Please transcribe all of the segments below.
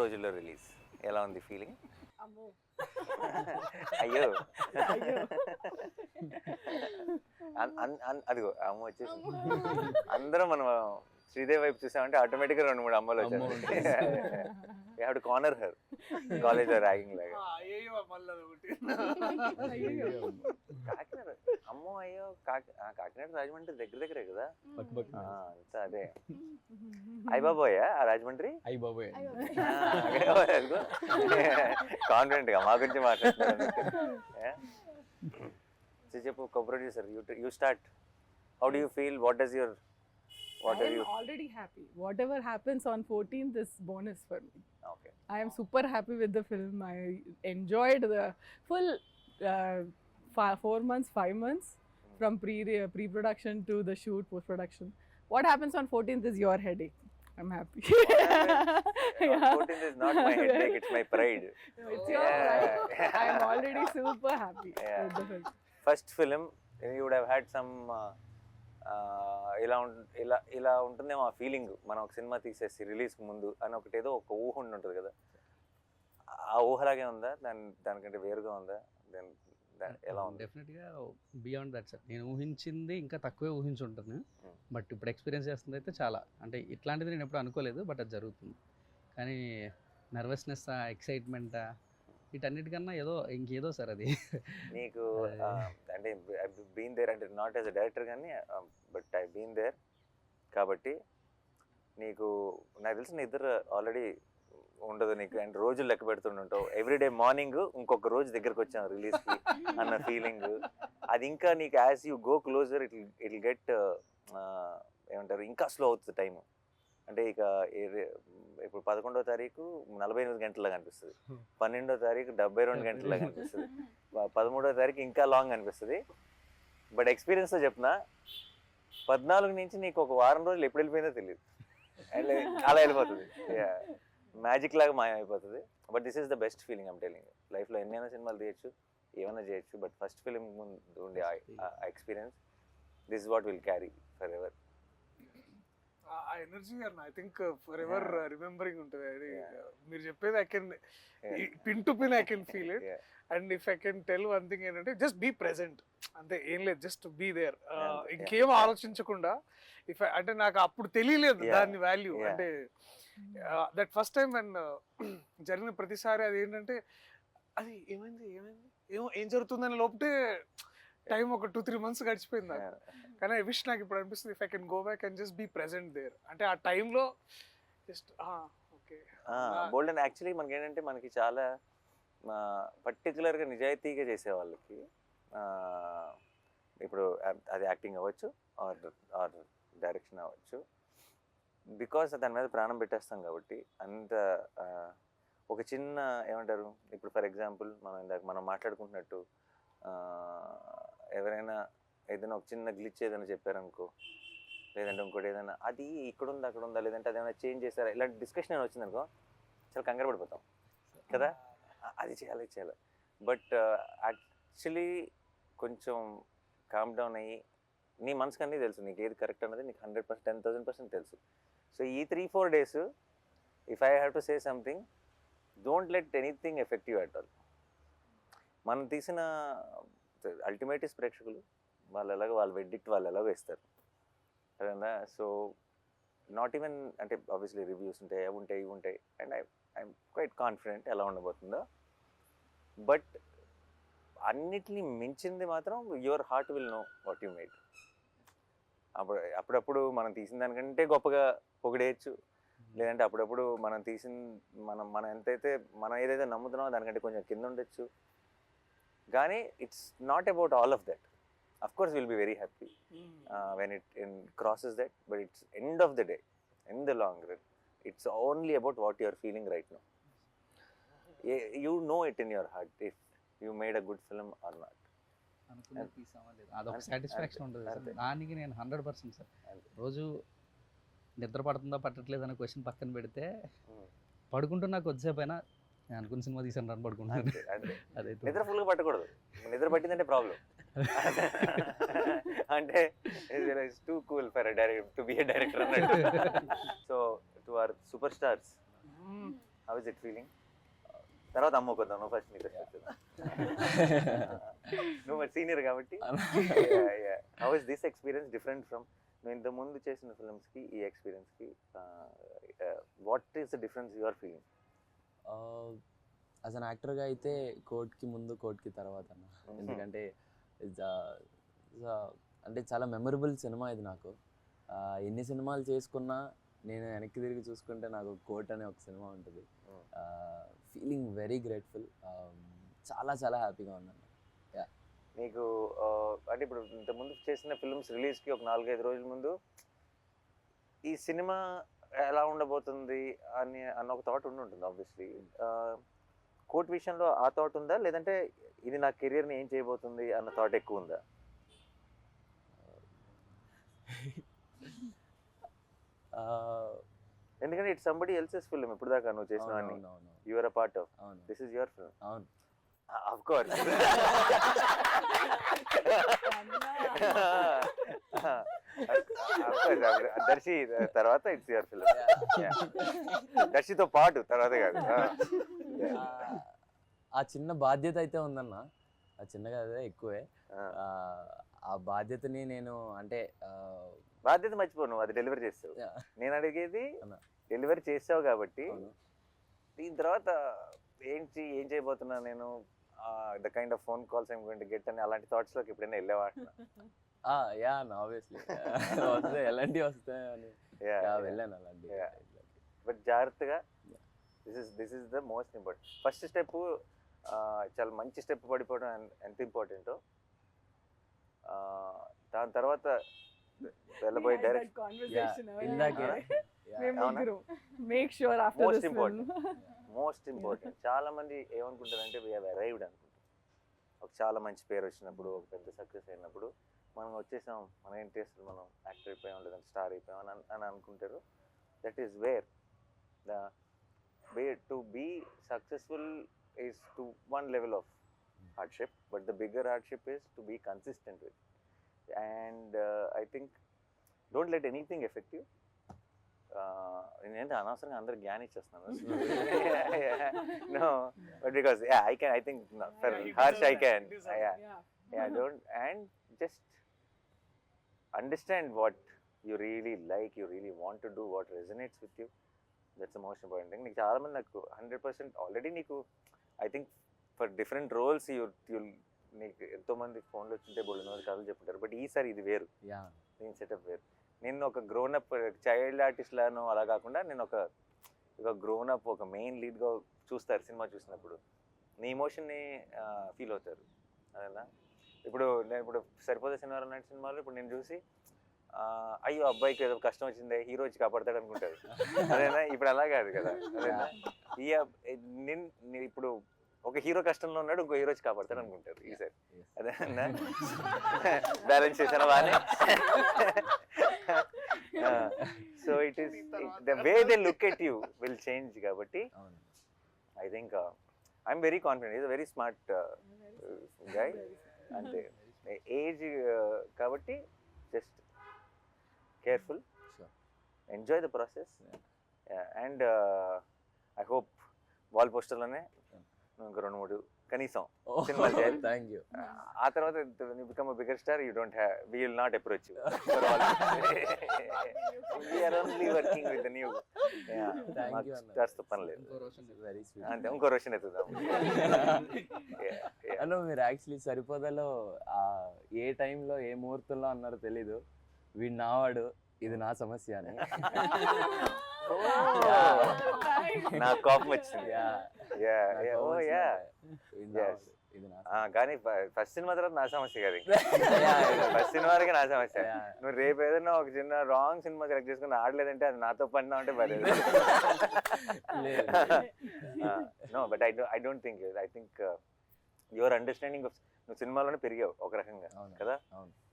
రోజుల్లో రిలీజ్. ఎలా ఉంది ఫీలింగ్? అమ్మో అయ్యో అయ్యో అదిగో అమ్మ వచ్చేసి అందరం మనం శ్రీదేవి వైపు చూసామంటే ఆటోమేటిక్గా 2-3 అమ్మలు అమ్మ వచ్చారు. కార్నర్ హర్ కాలేజ్ ర్యాగింగ్ లాగా. అయ్యో మళ్ళీ ఒకటి కాకినాడ అమ్మో అయ్యో కాకినాడ రాజమండ్రి దగ్గరే కదా. అంతా అదే. అయ్యబాబోయా ఆ రాజమండ్రి? అయ్యి బాబోయ్. కాన్ఫిడెంట్ గా మా గురించి మాట్లాడుతున్నారు. చెప్పు, co-producer, you start. How do you feel? What does your I am already happy. Whatever happens on 14th is bonus for me. Okay. I am super happy with the film. I enjoyed the full 4 months, 5 months from pre-production to the shoot, post-production. What happens on 14th is your headache. I'm happy. 14th is not my headache, it's my pride. It's your pride. I am already super happy with the film. First film, you would have had some ఇలా ఉంటుందేమో ఆ feeling. మనం ఒక cinema తీసేసి రిలీజ్కి ముందు అని ఒకటి ఏదో ఒక ఊహ ఉంటుంది కదా, ఆ ఊహలాగే ఉందా? దానికంటే వేరుగా ఉందా? ఎలా ఉంది? డెఫినెట్గా బియాండ్ దట్ సార్. నేను ఊహించింది ఇంకా తక్కువే ఊహించుంటాను. బట్ ఇప్పుడు ఎక్స్పీరియన్స్ చేస్తుంది అయితే చాలా, అంటే ఇట్లాంటిది నేను ఎప్పుడు అనుకోలేదు, బట్ అది జరుగుతుంది. కానీ నర్వస్నెస్, ఎక్సైట్మెంట్, వీటన్నిటికన్నా ఇంకేదో సార్ అది. నీకు అంటే బీన్ దేర్, అంటే నాట్ యాజ్ అ డైరెక్టర్ కానీ, బట్ ఐ బీన్ దేర్ కాబట్టి నీకు నాకు తెలిసిన ఇద్దరు ఆల్రెడీ ఉండదు నీకు. అండ్ రోజులు లెక్క పెడుతుంటావు. ఎవ్రీడే మార్నింగ్ ఇంకొక రోజు దగ్గరకు వచ్చాం రిలీజ్కి అన్న ఫీలింగ్. అది ఇంకా నీకు as you go closer it get ఏమంటారు, ఇంకా స్లో అవుతుంది టైము. అంటే ఇక ఇప్పుడు 11వ తారీఖు 48 గంటల్లాగా అనిపిస్తుంది, 12వ తారీఖు 72 గంటల్లాగా అనిపిస్తుంది, 13వ తారీఖు ఇంకా లాంగ్ అనిపిస్తుంది. బట్ ఎక్స్పీరియన్స్తో చెప్తున్నా, 14 నుంచి నీకు ఒక వారం రోజులు ఎప్పుడు వెళ్ళిపోయిందో తెలియదు. అలా వెళ్ళిపోతుంది, మ్యాజిక్ లాగా మాయమైపోతుంది. But this is the best feeling I'm telling. లైఫ్లో ఎన్నైనా సినిమాలు తీయచ్చు, ఏమైనా చేయొచ్చు, బట్ ఫస్ట్ ఫిలిం ముందు ఉండే experience, this is what will carry for ever. ఆ ఎనర్జీ అన్న I think for ever remembering ఉంటుంది. అది మీరు చెప్పేది I can pin to pin I can feel it. And if I can tell one thing ఏంటంటే just be present అంతే, ఏం లేదు, జస్ట్ బీ దేర్. ఇంకేం ఆలోచించకుండా. అంటే నాకు అప్పుడు తెలియలేదు దాని వాల్యూ. అంటే దట్ ఫస్ట్ టైం అండ్ జరిగిన ప్రతిసారి అది ఏంటంటే, అది ఏమైంది ఏం జరుగుతుందని లోపటే టైం ఒక 2-3 months గడిచిపోయింది నాకు. కానీ ఐ విష్ నాకు ఇప్పుడు అనిపిస్తుంది if I can go back and just be present there. అంటే ఆ టైంలో just okay bold. And actually మనకి ఏంటంటే, మనకి చాలా పర్టికులర్గా నిజాయితీగా చేసే వాళ్ళకి, ఇప్పుడు అది యాక్టింగ్ అవ్వచ్చు ఆర్ డైరెక్షన్ అవ్వచ్చు, బికాస్ దాని మీద ప్రాణం పెట్టేస్తాం కాబట్టి. అంత ఒక చిన్న ఏమంటారు, ఇప్పుడు ఫర్ ఎగ్జాంపుల్ మనం మాట్లాడుకుంటున్నట్టు ఎవరైనా ఏదైనా ఒక చిన్న గ్లిచ్ ఏదైనా చెప్పారనుకో, లేదంటే ఇంకోటి ఏదైనా అది ఇక్కడ ఉందా అక్కడ ఉందా, లేదంటే అదేమైనా చేంజ్ చేస్తారా, ఇలాంటి డిస్కషన్ ఏమైనా వచ్చిందనుకో చాలా కంగారు పడిపోతాం కదా, అది చేయాలి. బట్ యాక్చువల్లీ కొంచెం కామ్ డౌన్ అయ్యి, నీ మనసుకు అన్నీ తెలుసు, నీకు ఏది కరెక్ట్ అన్నది నీకు 100%, 10,000% తెలుసు. సో ఈ 3-4 days if I have to say something, don't let anything effect you at all. మనం తీసిన అల్టిమేట్ ప్రేక్షకులు, వాళ్ళ వెడ్డిక్ట్ వాళ్ళు ఎలాగో ఇస్తారు కదా. సో నాట్ ఈవెన్, అంటే ఆబ్వియస్లీ రివ్యూస్ ఉంటాయి, అవి ఉంటాయి, ఇవి ఉంటాయి, అండ్ ఐఎమ్ క్వైట్ కాన్ఫిడెంట్ ఎలా ఉండబోతుందో. బట్ అన్నిటినీ మించింది మాత్రం your heart will know what you made. అప్పుడప్పుడు మనం తీసిన దానికంటే గొప్పగా పొగిడేయచ్చు, లేదంటే అప్పుడప్పుడు మనం మనం మనం ఏదైతే నమ్ముతున్నామో దానికంటే కొంచెం కింద ఉండొచ్చు. కానీ it's not about all of that. Of course will be very happy when it crosses that, but it's end of the day, in the long run, it's only about what you are feeling right now. You know it in your heart if you made a good film or not. అనుకునే piece అవ్వలేదు, అదొక satisfaction ఉంటుంది sir. దానికి నేను 100% sir. రోజు నిద్ర పడుతుందా పట్టట్లేదు అనే క్వశ్చన్ పక్కన పెడితే, పడుకుంటున్నా కొద్దిసేపు అయినా నేను అనుకున్న సినిమా తీసాను రన్ పడుకుంటాను. అదైతే నిద్ర ఫుల్గా పట్టకూడదు, నిద్ర పట్టిందంటే ప్రాబ్లం. అంటే it's too cool for to be a director అన్నట్టు. So to our super stars, how is was it feeling? తర్వాత అమ్ముకుందాం, నువ్వు ఫస్ట్ నీకు నువ్వు సీనియర్ కాబట్టి. How is this experience different from నువ్వు ఇంత ముందు చేసిన ఫిల్మ్స్కి ఈ ఎక్స్పీరియన్స్కి? What is the difference you are feeling? As an యాక్టర్గా అయితే కోర్ట్కి ముందు కోర్ట్కి తర్వాత అన్న. ఎందుకంటే అంటే చాలా మెమరబుల్ సినిమా ఇది నాకు. ఎన్ని సినిమాలు చేసుకున్నా నేను వెనక్కి తిరిగి చూసుకుంటే నాకు కోర్ట్ అనే ఒక సినిమా ఉంటుంది. ఫీలింగ్ వెరీ గ్రేట్ఫుల్, చాలా చాలా హ్యాపీగా ఉన్నాను. నీకు అంటే ఇప్పుడు ఇంతకుముందు చేసిన ఫిల్మ్స్ రిలీజ్కి ఒక 4-5 రోజుల ముందు ఈ సినిమా ఎలా ఉండబోతుంది అన్న ఒక థాట్ ఉంటుంది ఆబ్వియస్లీ. కోర్ట్ విషయంలో ఆ థాట్ ఉందా, లేదంటే ఇది నా కెరియర్ని ఏం చేయబోతుంది అన్న థాట్ ఎక్కువ ఉందా? ఎందుకంటే ఇట్స్ సంబడి ఎల్సెస్ ఫిల్మ్. ఇప్పుడు దాకా నువ్వు చేసినవన్నీ you are a part of. This is your film. అవును, ఆఫ్ కోర్స్. దర్శి తర్వాత ఇట్స్ యువర్ ఫిల్మ్. దర్శితో పాటు తర్వాత కాదు. ఆ చిన్న బాధ్యత అయితే ఉందన్న. ఆ చిన్నగా అదే ఎక్కువే. ఆ బాధ్యతని నేను అంటే బాధ్యత మర్చిపో, నువ్వు అది డెలివరీ చేస్తావు. నేను అడిగేది డెలివరీ చేసావు కాబట్టి దీని తర్వాత ఏం చేయబోతున్నా నేను, the kind of phone calls I'm going to get అని అలాంటి థాట్స్ లోకి ఎప్పుడైనా వెళ్ళేవా? యా ఆబ్వియస్లీ వస్తే ఎలాంటివి వస్తాయని వెళ్ళాను అలాంటి. బట్ జాగ్రత్తగా, this is the most important. First step చాలా మంచి స్టెప్ పడిపోవడం ఎంత ఇంపార్టెంటో, దాని తర్వాత వెళ్ళబోయే డైరెక్ట్ మోస్ట్ ఇంపార్టెంట్. చాలా మంది ఏమనుకుంటారంటే వి హావ్ అరైవ్డ్ అనుకుంటారు. ఒక చాలా మంచి పేరు వచ్చినప్పుడు, ఒక పెద్ద సక్సెస్ అయినప్పుడు మనం వచ్చేసాం, మనం ఏంటి అసలు మనం యాక్టర్ అయిపోయాం లేదంటే స్టార్ అయిపోయాం అని అనుకుంటారు. That is where the way to be successful is to one level of hardship, but the bigger hardship is to be consistent with. And I think don't let anything affect you. నేనంటే అనవసరంగా అందరు జ్ఞానం ఇచ్చేస్తున్నాను. No, but because I think for Harsh I can. Don't, and just understand what you really like, you really want to do, what resonates with you. That's the most important thing. నీకు చాలా మంది నాకు 100% already నీకు I think for different roles నీకు ఎంతోమంది ఫోన్లో వచ్చింటే బోల్డ్ కథలు చెప్పుంటారు. బట్ ఈసారి ఇది వేరు, నేను సెటప్ వేరు. నేను ఒక గ్రోనప్ చైల్డ్ ఆర్టిస్ట్ లాను అలా కాకుండా నేను ఒక గ్రోనప్, ఒక మెయిన్ లీడ్గా చూస్తారు సినిమా చూసినప్పుడు. నీ ఎమోషన్ని ఫీల్ అవుతారు అదేనా. నేను ఇప్పుడు సరిపోతే శనివారం నాటి సినిమాలో ఇప్పుడు నేను చూసి అయ్యో అబ్బాయికి ఏదో కష్టం వచ్చిందే, హీరో వచ్చి కాపాడతాడు అనుకుంటారు అదేనా. ఇప్పుడు అలా కాదు కదా అదేనా. ఇప్పుడు ఒక హీరో కష్టంలో ఉన్నాడు, ఇంకో హీరో వచ్చి కాపాడతాడు అనుకుంటారు ఈసారి అదేనా. బ్యాలెన్స్ చేసాను బాగానే. So it is the way they look at you will change. కాబట్టి I think I'm very confident. Is a very smart guy. అంటే ఏజ్ కాబట్టి just careful, enjoy the process. And I hope wall పోస్టర్లోనే ఇంకా 2-3 కనీసం సినిమాలు చేయాలి. Thank you. ఆ తర్వాత become a bigger star, you don't have, we will not approach you. We are only working with the new stars. పని లేదు అంతే. ఇంకో రోషన్ ఎత్తుదాం. అన్న మీరు యాక్చువల్లీ సరిపోదలో ఏ టైంలో ఏ ముహూర్తంలో అన్నారో తెలీదు, వీడు నావాడు, ఇది నా సమస్య అని. నాకు కోపం వచ్చింది. కానీ ఫస్ట్ సినిమా తర్వాత నా సమస్య కాదు, ఫస్ట్ సినిమా వరకే నా సమస్య. నువ్వు రేపు ఏదైనా ఒక చిన్న రాంగ్ సినిమా సెలెక్ట్ చేసుకుని ఆడలేదంటే అది నాతో పడినా ఉంటే పర్లేదు. No, but I don't think. I think your understanding of, నువ్వు సినిమాలోనే పెరిగావు ఒక రకంగా కదా,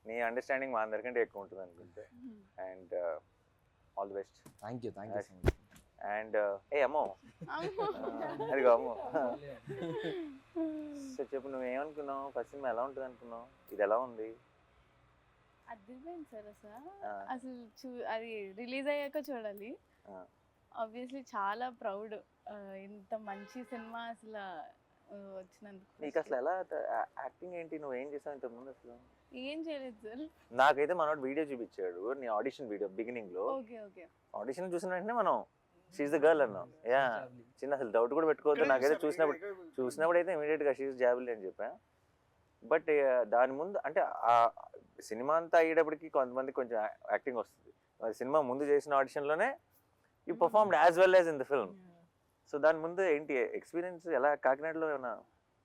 నీ అండర్స్టాండింగ్ మా అందరికంటే ఎక్కువ ఉంటుంది అనుకుంటే. And all the best. Thank you. And అమ్మో అదిగో అమ్మో. సో చెప్పు, నువ్వేమనుకున్నావు? ఫస్ట్ సినిమా ఎలా ఉంటుంది అనుకున్నావు? ఇది ఎలా ఉంది? అదిరిపోయింది సార్. అసలు అది రిలీజ్ అయ్యాక చూడాలి. ఆబ్వియస్లీ చాలా ప్రౌడ్. ఇంత మంచి సినిమా అసలు వచ్చినందుకు నీకు అసలు ఎలా యాక్టింగ్ ఏంటి, నువ్వు ఏం చేసావు ఇంతకు ముందు అసలు? ఏం చేయలేదు సార్. నాకైతే మనోడు వీడియో చూపించాడు, నీ ఆడిషన్ వీడియో బిగినింగ్ లో. Okay okay. ఆడిషన్ చూసిన వెంటనే మనం షీఈ్ ద గర్ల్ అన్నాం. యా, చిన్న అసలు డౌట్ కూడా పెట్టుకోవద్దు. నాకైతే చూసినప్పుడు అయితే ఇమీడియట్ గా షీఈ్ జాబిల్ అని చెప్పా. బట్ దాని ముందు అంటే ఆ సినిమా అంతా అయ్యేటప్పటికి కొంతమంది కొంచెం యాక్టింగ్ వస్తుంది. మరి సినిమా ముందు చేసిన ఆడిషన్లోనే you performed as well as in the film. So దాని ముందు ఏంటి ఎక్స్పీరియన్స్ ఎలా? కాకినాడలో ఏమైనా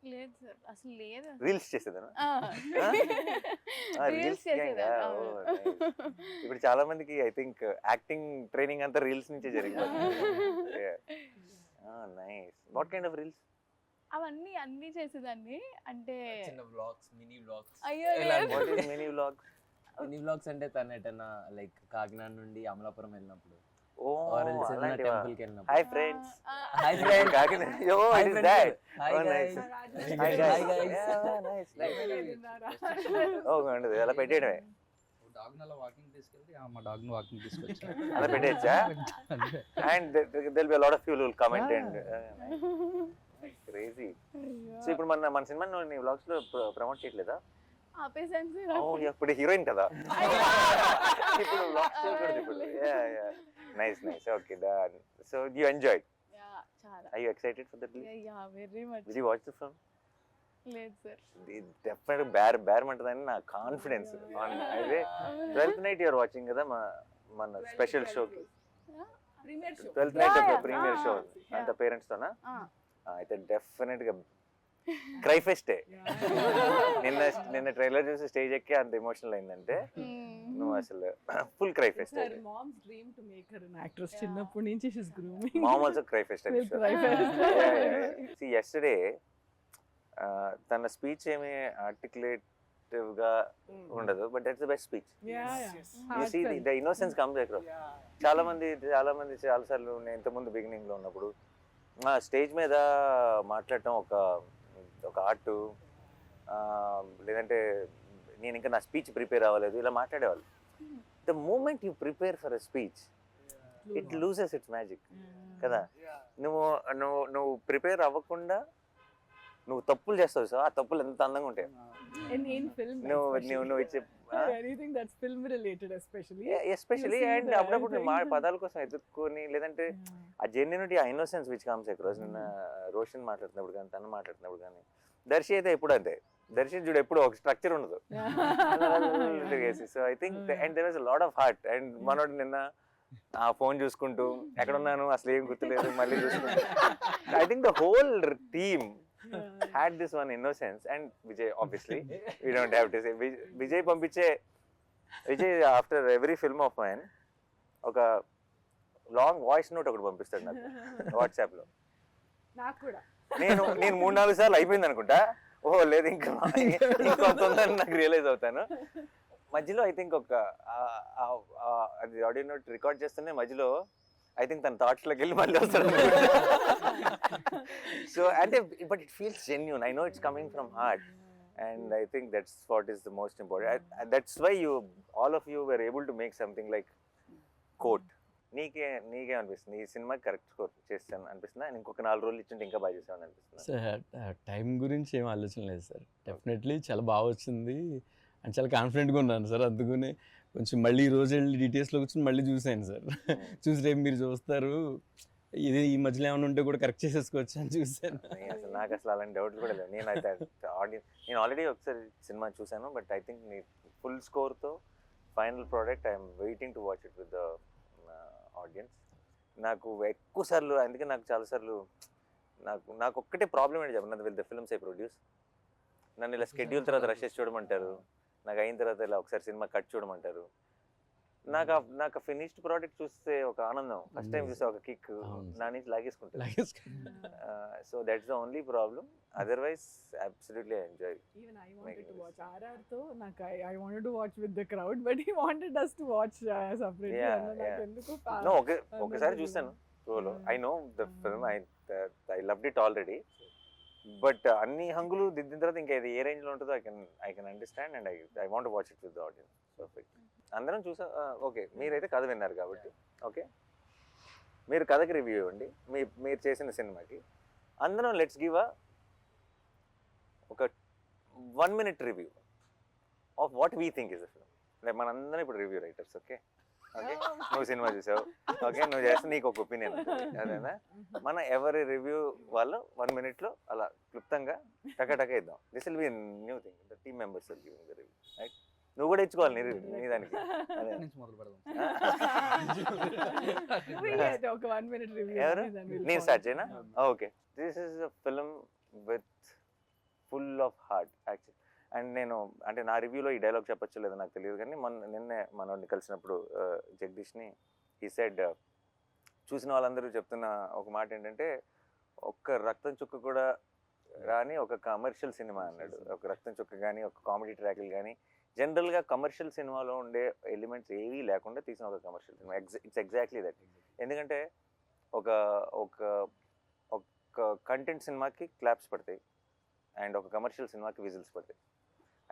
లేదు సార్, అసలు లేదు. రీల్స్ చేసేదానా? రీల్స్ చేసేదా? ఇప్పుడు చాలా మందికి ఐ థింక్ యాక్టింగ్ ట్రైనింగ్ అంతా రీల్స్ నుంచే జరిగింది. Nice. What kind of reels? అవన్నీ అన్ని చేసేదాన్ని. అంటే చిన్న వ్లాగ్స్, మినీ వ్లాగ్స్. అయ్యో what is mini vlog? Mini vlogs అంటే తను ఎటన్నా లైక్ కాకినాడ నుండి అమలాపురం వెళ్ళినప్పుడు, ఓ or else ఏదైనా అలాంటివా? temple కి వెళ్ళినప్పుడు. Hi friends. Hi friends. Kakinada. Oh, Hi it is friends. that. Hi Oh, guys. nice. Hi guys. Yeah, nice, nice. Oh, ఉండదు అలా పెట్టేయడమే. డాగ్ని అలా వాకింగ్ తీసుకెళ్ళి మా డాగ్ని వాకింగ్ తీసుకొచ్చా. అలా పెట్టేయచ్చా? And there'll be a lot of people who will comment and crazy. So ఇప్పుడు మన cinema నీ వ్లాగ్స్ లో ప్రమోట్ చేయట్లేదా? ఆపేసాను సార్. ఓ, ఇప్పుడు హీరోయిన్ కదా, ఇప్పుడు వ్లాగ్స్ చేయకూడదు ఇప్పుడు. Nice nice. Okay, done. So you enjoy. చాలా. Are you excited for the release? Yeah very much. Did you watch the film? లేదు సార్. డెఫినెట్ బేరమంటదని నా కాన్ఫిడెన్స్. అయితే 12th నైట్ యూఆర్ వాచింగ్ కదా మన స్పెషల్ షోకి. Premiere show. 12th night Yeah, premiere show yeah. అంత parents తోనా? Ah. అయితే definite గా cry ఫెస్టే. నిన్న ట్రైలర్ చూసి స్టేజ్ ఎక్కి అంత ఎమోషనల్ అయిందంటే నువ్వు అసలు full cry pest. Her mom's dream to make her an actress. చిన్నప్పటి నుంచి she's grooming. Mom also cry fest. Will cry fest. See, yesterday తన స్పీచ్ ఏమి ఆర్టికులేటివ్ గా ఉండదు, బట్ that's the best speech. Yeah. You see the innocence comes across. చాలా మంది చాలాసార్లు నేను ఇంతకుముందు బిగినింగ్ లో ఉన్నప్పుడు స్టేజ్ మీద మాట్లాడటం ఒక ఆర్ట్, లేదంటే నేను ఇంకా నా స్పీచ్ ప్రిపేర్ అవ్వలేదు ఇలా మాట్లాడేవాళ్ళు. The moment you prepare for a speech it loses its magic కదా. నువ్వు ప్రిపేర్ అవ్వకుండా నువ్వు తప్పులు చేస్తావు, సో ఆ తప్పులు ఎంత అందంగా ఉంటాయి. In film. నువ్వు ఇచ్చే Anything that's film related especially. Especially. You see and the అప్పుడప్పుడు thing. పదాల కోసం ఎదుర్కొని, లేదంటే ఆ జెన్యూనిటీ, ఆ ఇన్నోసెన్స్ విచ్ కమ్స్ అక్రాస్. నిన్న రోషన్ మాట్లాడుతున్నప్పుడు కానీ తను మాట్లాడుతున్నప్పుడు కానీ, దర్శి అయితే ఎప్పుడు అంతే. దర్శి చూడు ఎప్పుడు ఒక స్ట్రక్చర్ ఉండదు. So I think and there was a lot of heart. And మనోడు నిన్న ఆ ఫోన్ చూసుకుంటూ ఎక్కడ ఉన్నాను అసలు ఏం గుర్తులేదు మళ్ళీ చూసుకుంటూ, I think the whole team had this one innocence. And Vijay, obviously we don't have to say Vijay పంపించే Vijay after every film of mine ఒక లాంగ్ వాయిస్ నోట్ ఒకటి పంపిస్తాడు నాకు వాట్సాప్ లో. నాకు కూడా. నేను 3-4 సార్లు అయిపోయింది అనుకుంటా. ఓహో లేదు ఇంకా ఇంకొంత ఉందని నాకు రియలైజ్ అవుతాను. మధ్యలో ఐ థింక్ అది ఆడియో నోట్ రికార్డ్ చేస్తూనే మధ్యలో ఐ థింక్ తన థాట్స్ లోకి వెళ్ళి మళ్ళీ వస్తాడు. సో అంటే but it feels genuine. I know it's coming from heart. And I think that's what is the most important. That's why all of you were able to make something like quote. నీకే అనిపిస్తుంది ఈ cinema correct score చేస్తాను అనిపిస్తుందా? ఇంకొక 4 రోజులు ఇచ్చింటే ఇంకా బాగా చేస్తాను అనిపిస్తుంది? సార్ టైం గురించి ఏం ఆలోచన లేదు సార్. డెఫినెట్లీ చాలా బాగా వచ్చింది అండ్ చాలా కాన్ఫిడెంట్గా ఉన్నాను సార్. అందుకనే కొంచెం మళ్ళీ ఈ రోజు వెళ్ళి డీటెయిల్స్లో కూర్చొని మళ్ళీ చూసాను సార్. చూసి రేపు మీరు చూస్తారు ఇది ఈ మధ్యలో ఏమైనా ఉంటే కూడా కరెక్ట్ చేసేసుకోవచ్చు అని చూసాను. అసలు నాకు అసలు అలాంటి డౌట్లు కూడా లేవు. నేను ఆల్రెడీ ఒకసారి సినిమా చూసాను, బట్ ఐ థింక్ నీ ఫుల్ స్కోర్తో final product I'm waiting to watch it with the audience. నాకు ఎక్కువ సార్లు, అందుకే నాకు చాలాసార్లు నాకు ఒక్కటే ప్రాబ్లం ఏంటి చెప్పండి, will the films I produce. నన్ను ఇలా స్కెడ్యూల్ తర్వాత రషెస్ చూడమంటారు, నాకు అయిన తర్వాత ఇలా ఒకసారి సినిమా కట్ చూడమంటారు. నాకు ఫినిష్డ్ ప్రోడక్ట్ చూస్తే ఒక ఆనందం, ఫస్ట్ టైం చూస్తే ఒక కిక్ నా నుంచి లాగేసుకుంటాను. So that's the only problem. Otherwise absolutely I enjoy. Even I wanted to watch RR తో నాకు I wanted to watch with the crowd, but he wanted us to watch separately. నాకు ఎందుకు no ఒకసారి చూసాను షోలో. I know the film, I loved it already. But అన్ని హంగులు దిద్దిన తర్వాత ఇంకా ఇది ఏ రేంజ్లో ఉంటుందో I can understand and I want watch it with the audience. Perfect. అందరం చూసా. ఓకే, మీరైతే కథ విన్నారు కాబట్టి ఓకే. మీరు కథకి రివ్యూ ఇవ్వండి, మీరు చేసిన సినిమాకి. అందరం లెట్స్ గివ్ ఒక 1 minute review of what we think is the film. Like మనందరం ఇప్పుడు రివ్యూ రైటర్స్. ఓకే ఓకే, నువ్వు సినిమా చూసావు, ఓకే, నువ్వు చేస్తే నీకు ఒక ఒపీనియన్ ఉంటుంది, అదేనా? మన ఎవరి రివ్యూ వాళ్ళు 1 minute అలా క్లుప్తంగా టక ఇద్దాం. This will be new thing, the team members will giving the review, right? నువ్వు కూడా ఇచ్చుకోవాలి నీ దానికి. అదే నుంచి మొదలు పెడదాం. ఒక 1 minute review. ఎవరు? నేను స్టార్ట్ చేయనా? Okay, this is a film with full of heart actual. And నేను అంటే నా రివ్యూలో ఈ డైలాగ్ చెప్పొచ్చు లేదో నాకు తెలియదు, కానీ నిన్నే మనోడిని కలిసినప్పుడు జగదీష్ని ఈ సైడ్ చూసిన వాళ్ళందరూ చెప్తున్న ఒక మాట ఏంటంటే, ఒక్క రక్తం చుక్క కూడా రాని ఒక కమర్షియల్ సినిమా అన్నాడు. ఒక రక్తం చుక్క కానీ ఒక కామెడీ ట్రాక్లు కానీ జనరల్గా కమర్షియల్ సినిమాలో ఉండే ఎలిమెంట్స్ ఏవీ లేకుండా తీసిన ఒక commercial cinema. It's exactly that. ఎందుకంటే ఒక ఒక ఒక కంటెంట్ సినిమాకి క్లాప్స్ పడతాయి అండ్ ఒక కమర్షియల్ సినిమాకి విజిల్స్ పడతాయి.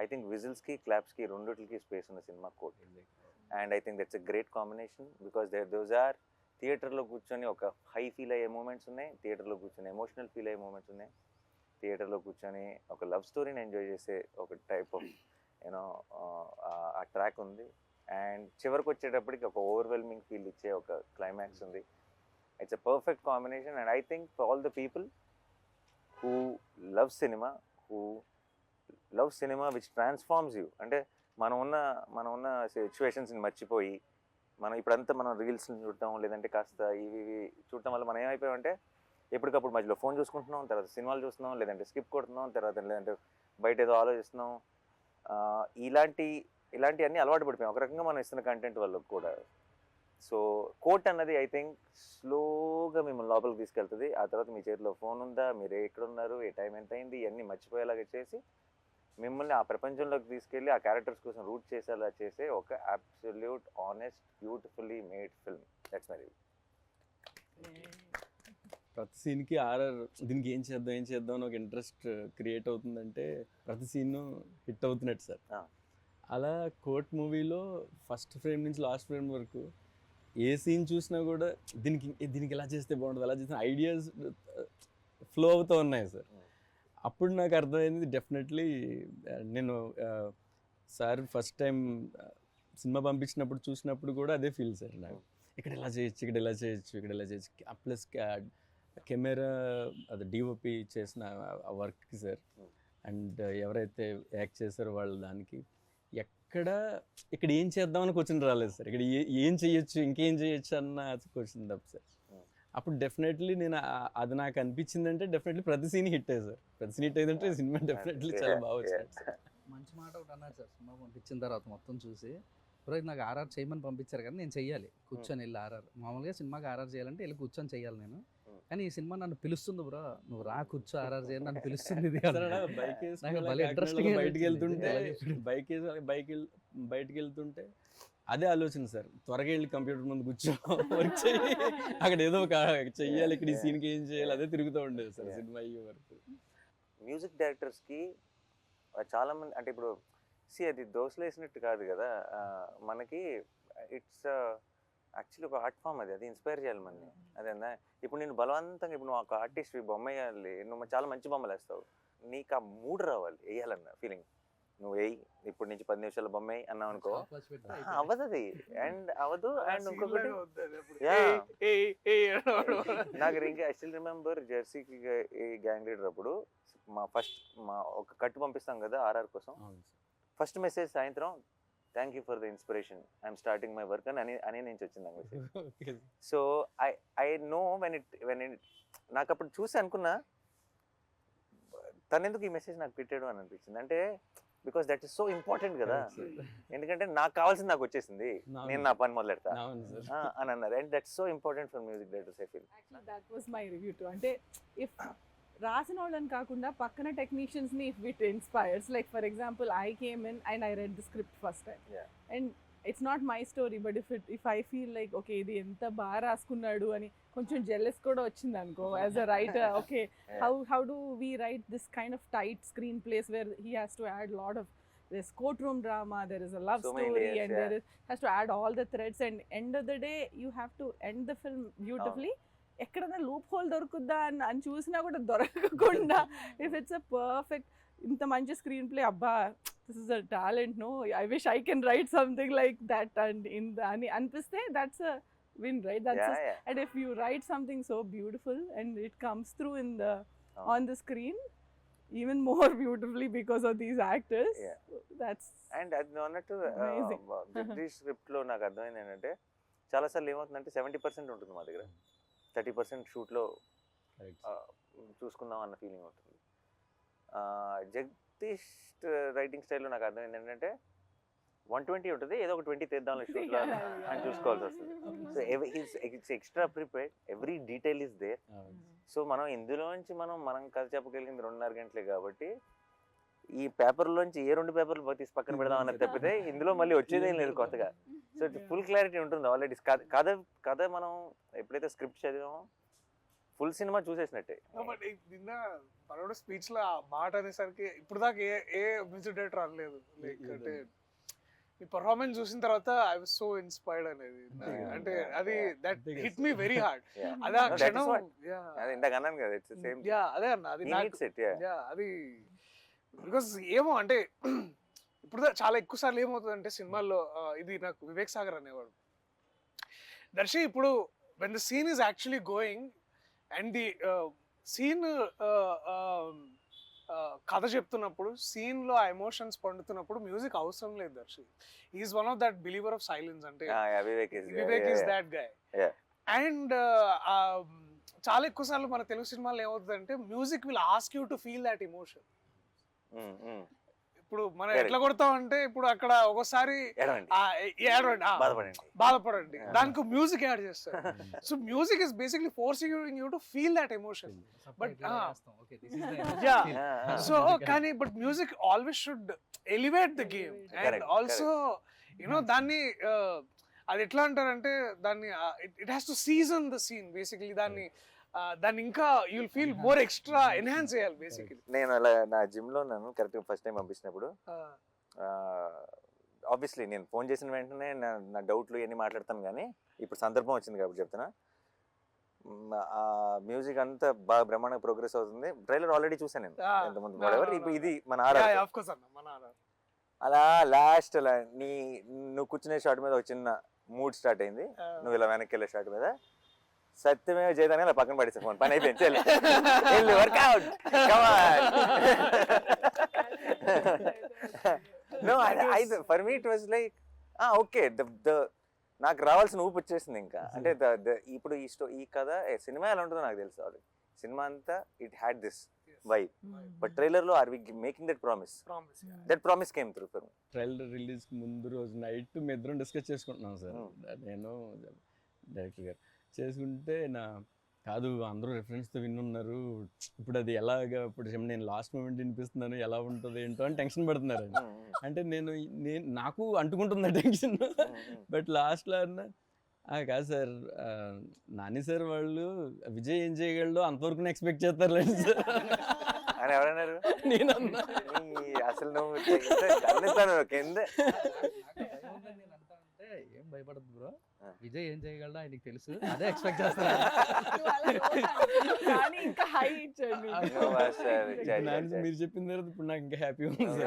ఐ థింక్ విజిల్స్కి క్లాప్స్కి రెండిటికి స్పేస్ ఉన్న సినిమా Court. And I think that's a great combination because those are థియేటర్లో కూర్చొని ఒక హై ఫీల్ అయ్యే మూమెంట్స్ ఉన్నాయి, థియేటర్లో కూర్చొని ఎమోషనల్ ఫీల్ అయ్యే మూమెంట్స్ ఉన్నాయి, థియేటర్లో కూర్చొని ఒక లవ్ స్టోరీని ఎంజాయ్ చేసే ఒక టైప్ ఆఫ్ యూనో ఆ ట్రాక్ ఉంది. అండ్ చివరికి వచ్చేటప్పటికి ఒక ఓవర్వెల్మింగ్ ఫీల్ ఇచ్చే ఒక క్లైమాక్స్ ఉంది. It's a perfect combination. And I think for all the people who love cinema which transforms you, అంటే మనం ఉన్న సిచ్యువేషన్స్ని మర్చిపోయి ఇప్పుడంతా మనం రీల్స్ని చూడటం లేదంటే కాస్త ఇవి చూడటం వల్ల మనం ఏమైపోయామంటే ఎప్పటికప్పుడు మధ్యలో ఫోన్ చూసుకుంటున్నాం, తర్వాత సినిమాలు చూస్తున్నాం, లేదంటే స్కిప్ కొడుతున్నాం, లేదంటే బయట ఏదో ఆలోచిస్తున్నాం. ఇలాంటివన్నీ అలవాటు పడిపోయాం ఒక రకంగా మనం ఇస్తున్న కంటెంట్ వల్ల కూడా. సో కోట్ అన్నది ఐ థింక్ స్లోగా మిమ్మల్ని లోపలికి తీసుకెళ్తుంది. ఆ తర్వాత మీ చేతిలో ఫోన్ ఉందా, మీరు ఎక్కడున్నారు, ఏ టైం ఎంత అయింది, ఇవన్నీ మర్చిపోయేలాగా చేసి మిమ్మల్ని ఆ ప్రపంచంలోకి తీసుకెళ్ళి ఆ క్యారెక్టర్స్ కోసం రూట్ చేసేలా చేసే ఒక absolute honest beautifully made film. That's my review. ప్రతి సీన్కి దీనికి ఏం చేద్దాం అని ఒక ఇంట్రెస్ట్ క్రియేట్ అవుతుందంటే ప్రతి సీన్ హిట్ అవుతున్నట్టు సార్. అలా కోర్ట్ మూవీలో ఫస్ట్ ఫ్రేమ్ నుంచి లాస్ట్ ఫ్రేమ్ వరకు ఏ సీన్ చూసినా కూడా దీనికి ఎలా చేస్తే బాగుంటుంది, అలా చేసిన ఐడియాస్ ఫ్లో అవుతూ ఉన్నాయి సార్. అప్పుడు నాకు అర్థమైంది డెఫినెట్లీ నేను సార్ ఫస్ట్ టైం సినిమా పంపించినప్పుడు చూసినప్పుడు కూడా అదే ఫీల్ సార్ నాకు. ఇక్కడ ఎలా చేయొచ్చు ప్లస్ కెమెరా అది డిఓపి చేసిన వర్క్ సార్. అండ్ ఎవరైతే యాక్ట్ చేశారో వాళ్ళు దానికి ఇక్కడ ఏం చేద్దామని క్వశ్చన్ రాలేదు సార్. ఇక్కడ ఏం చేయొచ్చు, ఇంకేం చేయొచ్చు అన్న క్వశ్చన్ తప్ప సార్. అప్పుడు డెఫినెట్లీ నేను అది నాకు అనిపించిందంటే డెఫినెట్లీ ప్రతి సీన్ హిట్ అయ్యి సార్. ప్రతి సీన్ హిట్ అయ్యిందంటే సినిమా డెఫినెట్లీ చాలా బాగా వచ్చింది సార్. మంచి మాట ఒకటి అన్నారు సార్ సినిమా పంపించిన తర్వాత మొత్తం చూసి, బ్రో నాకు ఆర్ఆర్ చేయమని పంపించారు కానీ నేను చెయ్యాలి కూర్చొని వెళ్ళి ఆర్ఆర్. మామూలుగా సినిమాకి ఆర్ఆర్ చేయాలంటే వెళ్ళి కూర్చొని చెయ్యాలి నేను, కానీ ఈ సినిమా నన్ను పిలుస్తుంది బ్రో, నువ్వు రా కూర్చో ఆర్ఆర్ చేయాలి నన్ను పిలుస్తుంది. బయటకు వెళ్తుంటే అదే ఆలోచన సార్, త్వరగా వెళ్ళి కంప్యూటర్ ముందు కూర్చో వర్క్ చేయి, అక్కడ ఏదో ఒక చెయ్యాలి, ఇక్కడ ఈ సీన్కి ఏం చేయాలి అదే తిరుగుతూ ఉండేది సార్ సినిమా అయ్యే వరకు. మ్యూజిక్ డైరెక్టర్స్కి చాలామంది అంటే ఇప్పుడు అది దోశలు వేసినట్టు కాదు కదా, మనకి ఇట్స్ యాక్చువల్లీ ఒక ఆర్ట్ ఫామ్, అది ఇన్స్పైర్ చేయాలి మనని. అదేనా ఇప్పుడు నేను బలవంతంగా ఇప్పుడు నువ్వు ఒక ఆర్టిస్ట్ బొమ్మ వేయాలి, నువ్వు చాలా మంచి బొమ్మలు వేస్తావు, నీకు ఆ మూడ్ రావాలి వేయాలన్న ఫీలింగ్. నువ్వు వేయి ఇప్పుడు నుంచి 10 నిమిషాల బొమ్మ వేయి అన్నావు అనుకో, అవ్వదు అది. అండ్ అవ్వదు. అండ్ ఇంకొకటి నాకు ఇంకా ఐ స్టిల్ రిమెంబర్ జెర్సీకి గ్యాంగ్ లీడర్ అప్పుడు మా ఒక కట్టు పంపిస్తాం కదా ఆర్ఆర్ కోసం, ఫస్ట్ మెసేజ్ సాయంత్రం thank you for the inspiration, I'm starting my work అని నుంచి వచ్చింది నాకు message. So I know when it నాకు అప్పుడు చూసి అనుకున్నా తనెందుకు ఈ మెసేజ్ నాకు పెట్టాడు అని అనిపించింది. అంటే because that is so important కదా, ఎందుకంటే నాకు కావాల్సింది నాకు వచ్చేసింది, నేను నా పని మొదలెడతా అని అన్నారు. And that's so important for music directors I feel. That was my review too. అంటే ఇఫ్ రాసిన వాళ్ళని కాకుండా పక్కన టెక్నీషియన్స్ని if it inspires, like for example I came in and I read the script first time and it's not my story, but if I feel like okay ఇది ఎంత బాగా రాసుకున్నాడు అని కొంచెం జెల్లెస్ కూడా వచ్చింది అనుకో as a writer, okay how do we write this kind of tight screen place where he has to add lot of there's courtroom drama, there is a love So many story, layers, and yeah. there is has to add all the threads, and end of the day you have to end the film beautifully. ఎక్కడైనా loop whole దొరుకుద్దా అని చూసినా కూడా దొరకకుండా if it's a perfect ఇంత మంచి screenplay అబ్బా this is a talent no I wish I can write something like that and అని అనిపిస్తే that's a win, right? That's and if you write something so beautiful and it comes through in the on the screen even more beautifully because of these actors, that's and అది నువ్వు అన్నట్టు amazing. Jagadish స్క్రిప్ట్లో నాకు అర్థమైంది ఏంటంటే చాలాసార్లు ఏమవుతుందంటే 70% ఉంటుంది మా దగ్గర, 30% షూట్లో చూసుకుందాం అన్న ఫీలింగ్ ఉంటుంది. జగదీష్ రైటింగ్ స్టైల్లో నాకు అర్థమైంది ఏంటంటే 120 ఉంటుంది, ఏదో ఒక 20 తెద్దాం షూట్లో అని చూసుకోవాల్సి వస్తుంది. So it's extra prepared, every detail is there. So మనం ఇందులోంచి మనం కథ చెప్పగలిగింది 2.5 గంటలే కాబట్టి ఈ పేపర్లోంచి ఏ 2 పేపర్లు తీసి పక్కన పెడదాం అన్నది తప్పితే ఇందులో మళ్ళీ వచ్చేదేం లేదు కొత్తగా. సో ఫుల్ క్లారిటీ ఉంటుంది ఆల్రెడీ. కథ మనం ఎప్పుడైతే స్క్రిప్ట్ చదివామో ఫుల్ సినిమా చూసేసినట్టే. నిన్న మనోడు స్పీచ్ లో ఆ మాట అనేసరికి ఇప్పుడు దాకా ఏ మ్యూజిక్ డైరెక్టర్ అనలేదు. లైక్ అంటే ఈ పర్ఫార్మెన్స్ చూసిన తర్వాత ఐ వాస్ సో ఇన్స్పైర్డ్ అనేది. అంటే అది that hit me very hard. అదే ఆ క్షణం ఇందాక అన్నాను కదా, ఇట్స్ సేమ్. అదే అన్న అది అది బికాస్ ఏమో అంటే ఇప్పుడు చాలా ఎక్కువ సార్లు ఏమవుతుందంటే సినిమాల్లో ఇది నాకు వివేక్ సాగర్ అనేవాడు, దర్శి ఇప్పుడు when the scene is actually going and the scene కథ చెప్తున్నప్పుడు సీన్ లో ఆ ఎమోషన్స్ పండుతున్నప్పుడు మ్యూజిక్ అవసరం లేదు Darshi. Is one of that believer of silence. అంటే Vivek is that guy. And చాలా ఎక్కువ సార్లు మన తెలుగు సినిమాలో ఏమవుతుందంటే music will ask you to feel that emotion. ఇప్పుడు మనం ఎట్లా కొడతాం అంటే ఇప్పుడు అక్కడ ఒకసారి బాధపడండి, దానికి మ్యూజిక్ యాడ్ చేస్తారు. So music is basically forcing you to feel that emotion. But so కానీ but music always should elevate the game and also you know దాన్ని అది ఎట్లా అంటారంటే దాన్ని it has to season the scene basically. దాన్ని ఇంకా you will feel more extra enhance చేయాలి basically. నేను అలా నా జిమ్లో నన్ను కరెక్ట్గా ఫస్ట్ టైం పంపించినప్పుడు ఆబ్వియస్లీ నేను ఫోన్ చేసిన వెంటనే నా డౌట్లు ఇవన్నీ మాట్లాడతాను, కానీ ఇప్పుడు సందర్భం వచ్చింది కాబట్టి చెప్తున్నా. ఆ మ్యూజిక్ అంతా బాగా బ్రహ్మాండంగా ప్రోగ్రెస్ అవుతుంది. ట్రైలర్ ఆల్రెడీ చూసాను నేను ఎంతమంది. ఇప్పుడు ఇది మన అలా లాస్ట్ అలా నువ్వు కూర్చునే షాట్ మీద ఒక చిన్న మూడ్ స్టార్ట్ అయింది, నువ్వు ఇలా వెనక్కి వెళ్ళే షాట్ మీద సత్యమే చేయదాన్ని అలా పక్కన పడేసా, ఫోన్ పని అయిపోయింది, work out for me it was like okay నాకు రావాల్సిన ఊపి వచ్చేసింది ఇంకా. అంటే ఇప్పుడు ఈ కథ సినిమా ఎలా ఉంటుందో నాకు తెలుసు ఆల్రెడీ. సినిమా అంతా it had this vibe, but trailer లో are we making that promise? That promise came through for me. Trailer release ముందు రోజు నైట్ మీ ఇద్దరం డిస్కస్ చేసుకుంటున్నాం సార్, నేను డైరెక్టర్ గారు చేసుకుంటే కాదు అందరూ రెఫరెన్స్తో విన్నున్నారు, ఇప్పుడు అది ఎలాగా, ఇప్పుడు నేను లాస్ట్ మూమెంట్ వినిపిస్తున్నాను ఎలా ఉంటుంది ఏంటో అని టెన్షన్ పడుతున్నారు. అంటే నేను నాకు అంటుకుంటుంది టెన్షన్. బట్ లాస్ట్లో అన్నా కాదు సార్, నాని సార్ వాళ్ళు విజయ్ ఏం చేయగలడో అంతవరకు ఎక్స్పెక్ట్ చేస్తారులేండి సార్ అని ఎవరన్నారు. నేనన్నా అసలు నువ్వు కింద ఏం భయపడదు బ్రో, విజయ్ ఏం చేయగలడో ఆయనకి తెలుసు, అదే ఎక్స్పెక్ట్ చేస్తాను. మీరు చెప్పిన తర్వాత ఇప్పుడు నాకు ఇంకా హ్యాపీ ఉంది.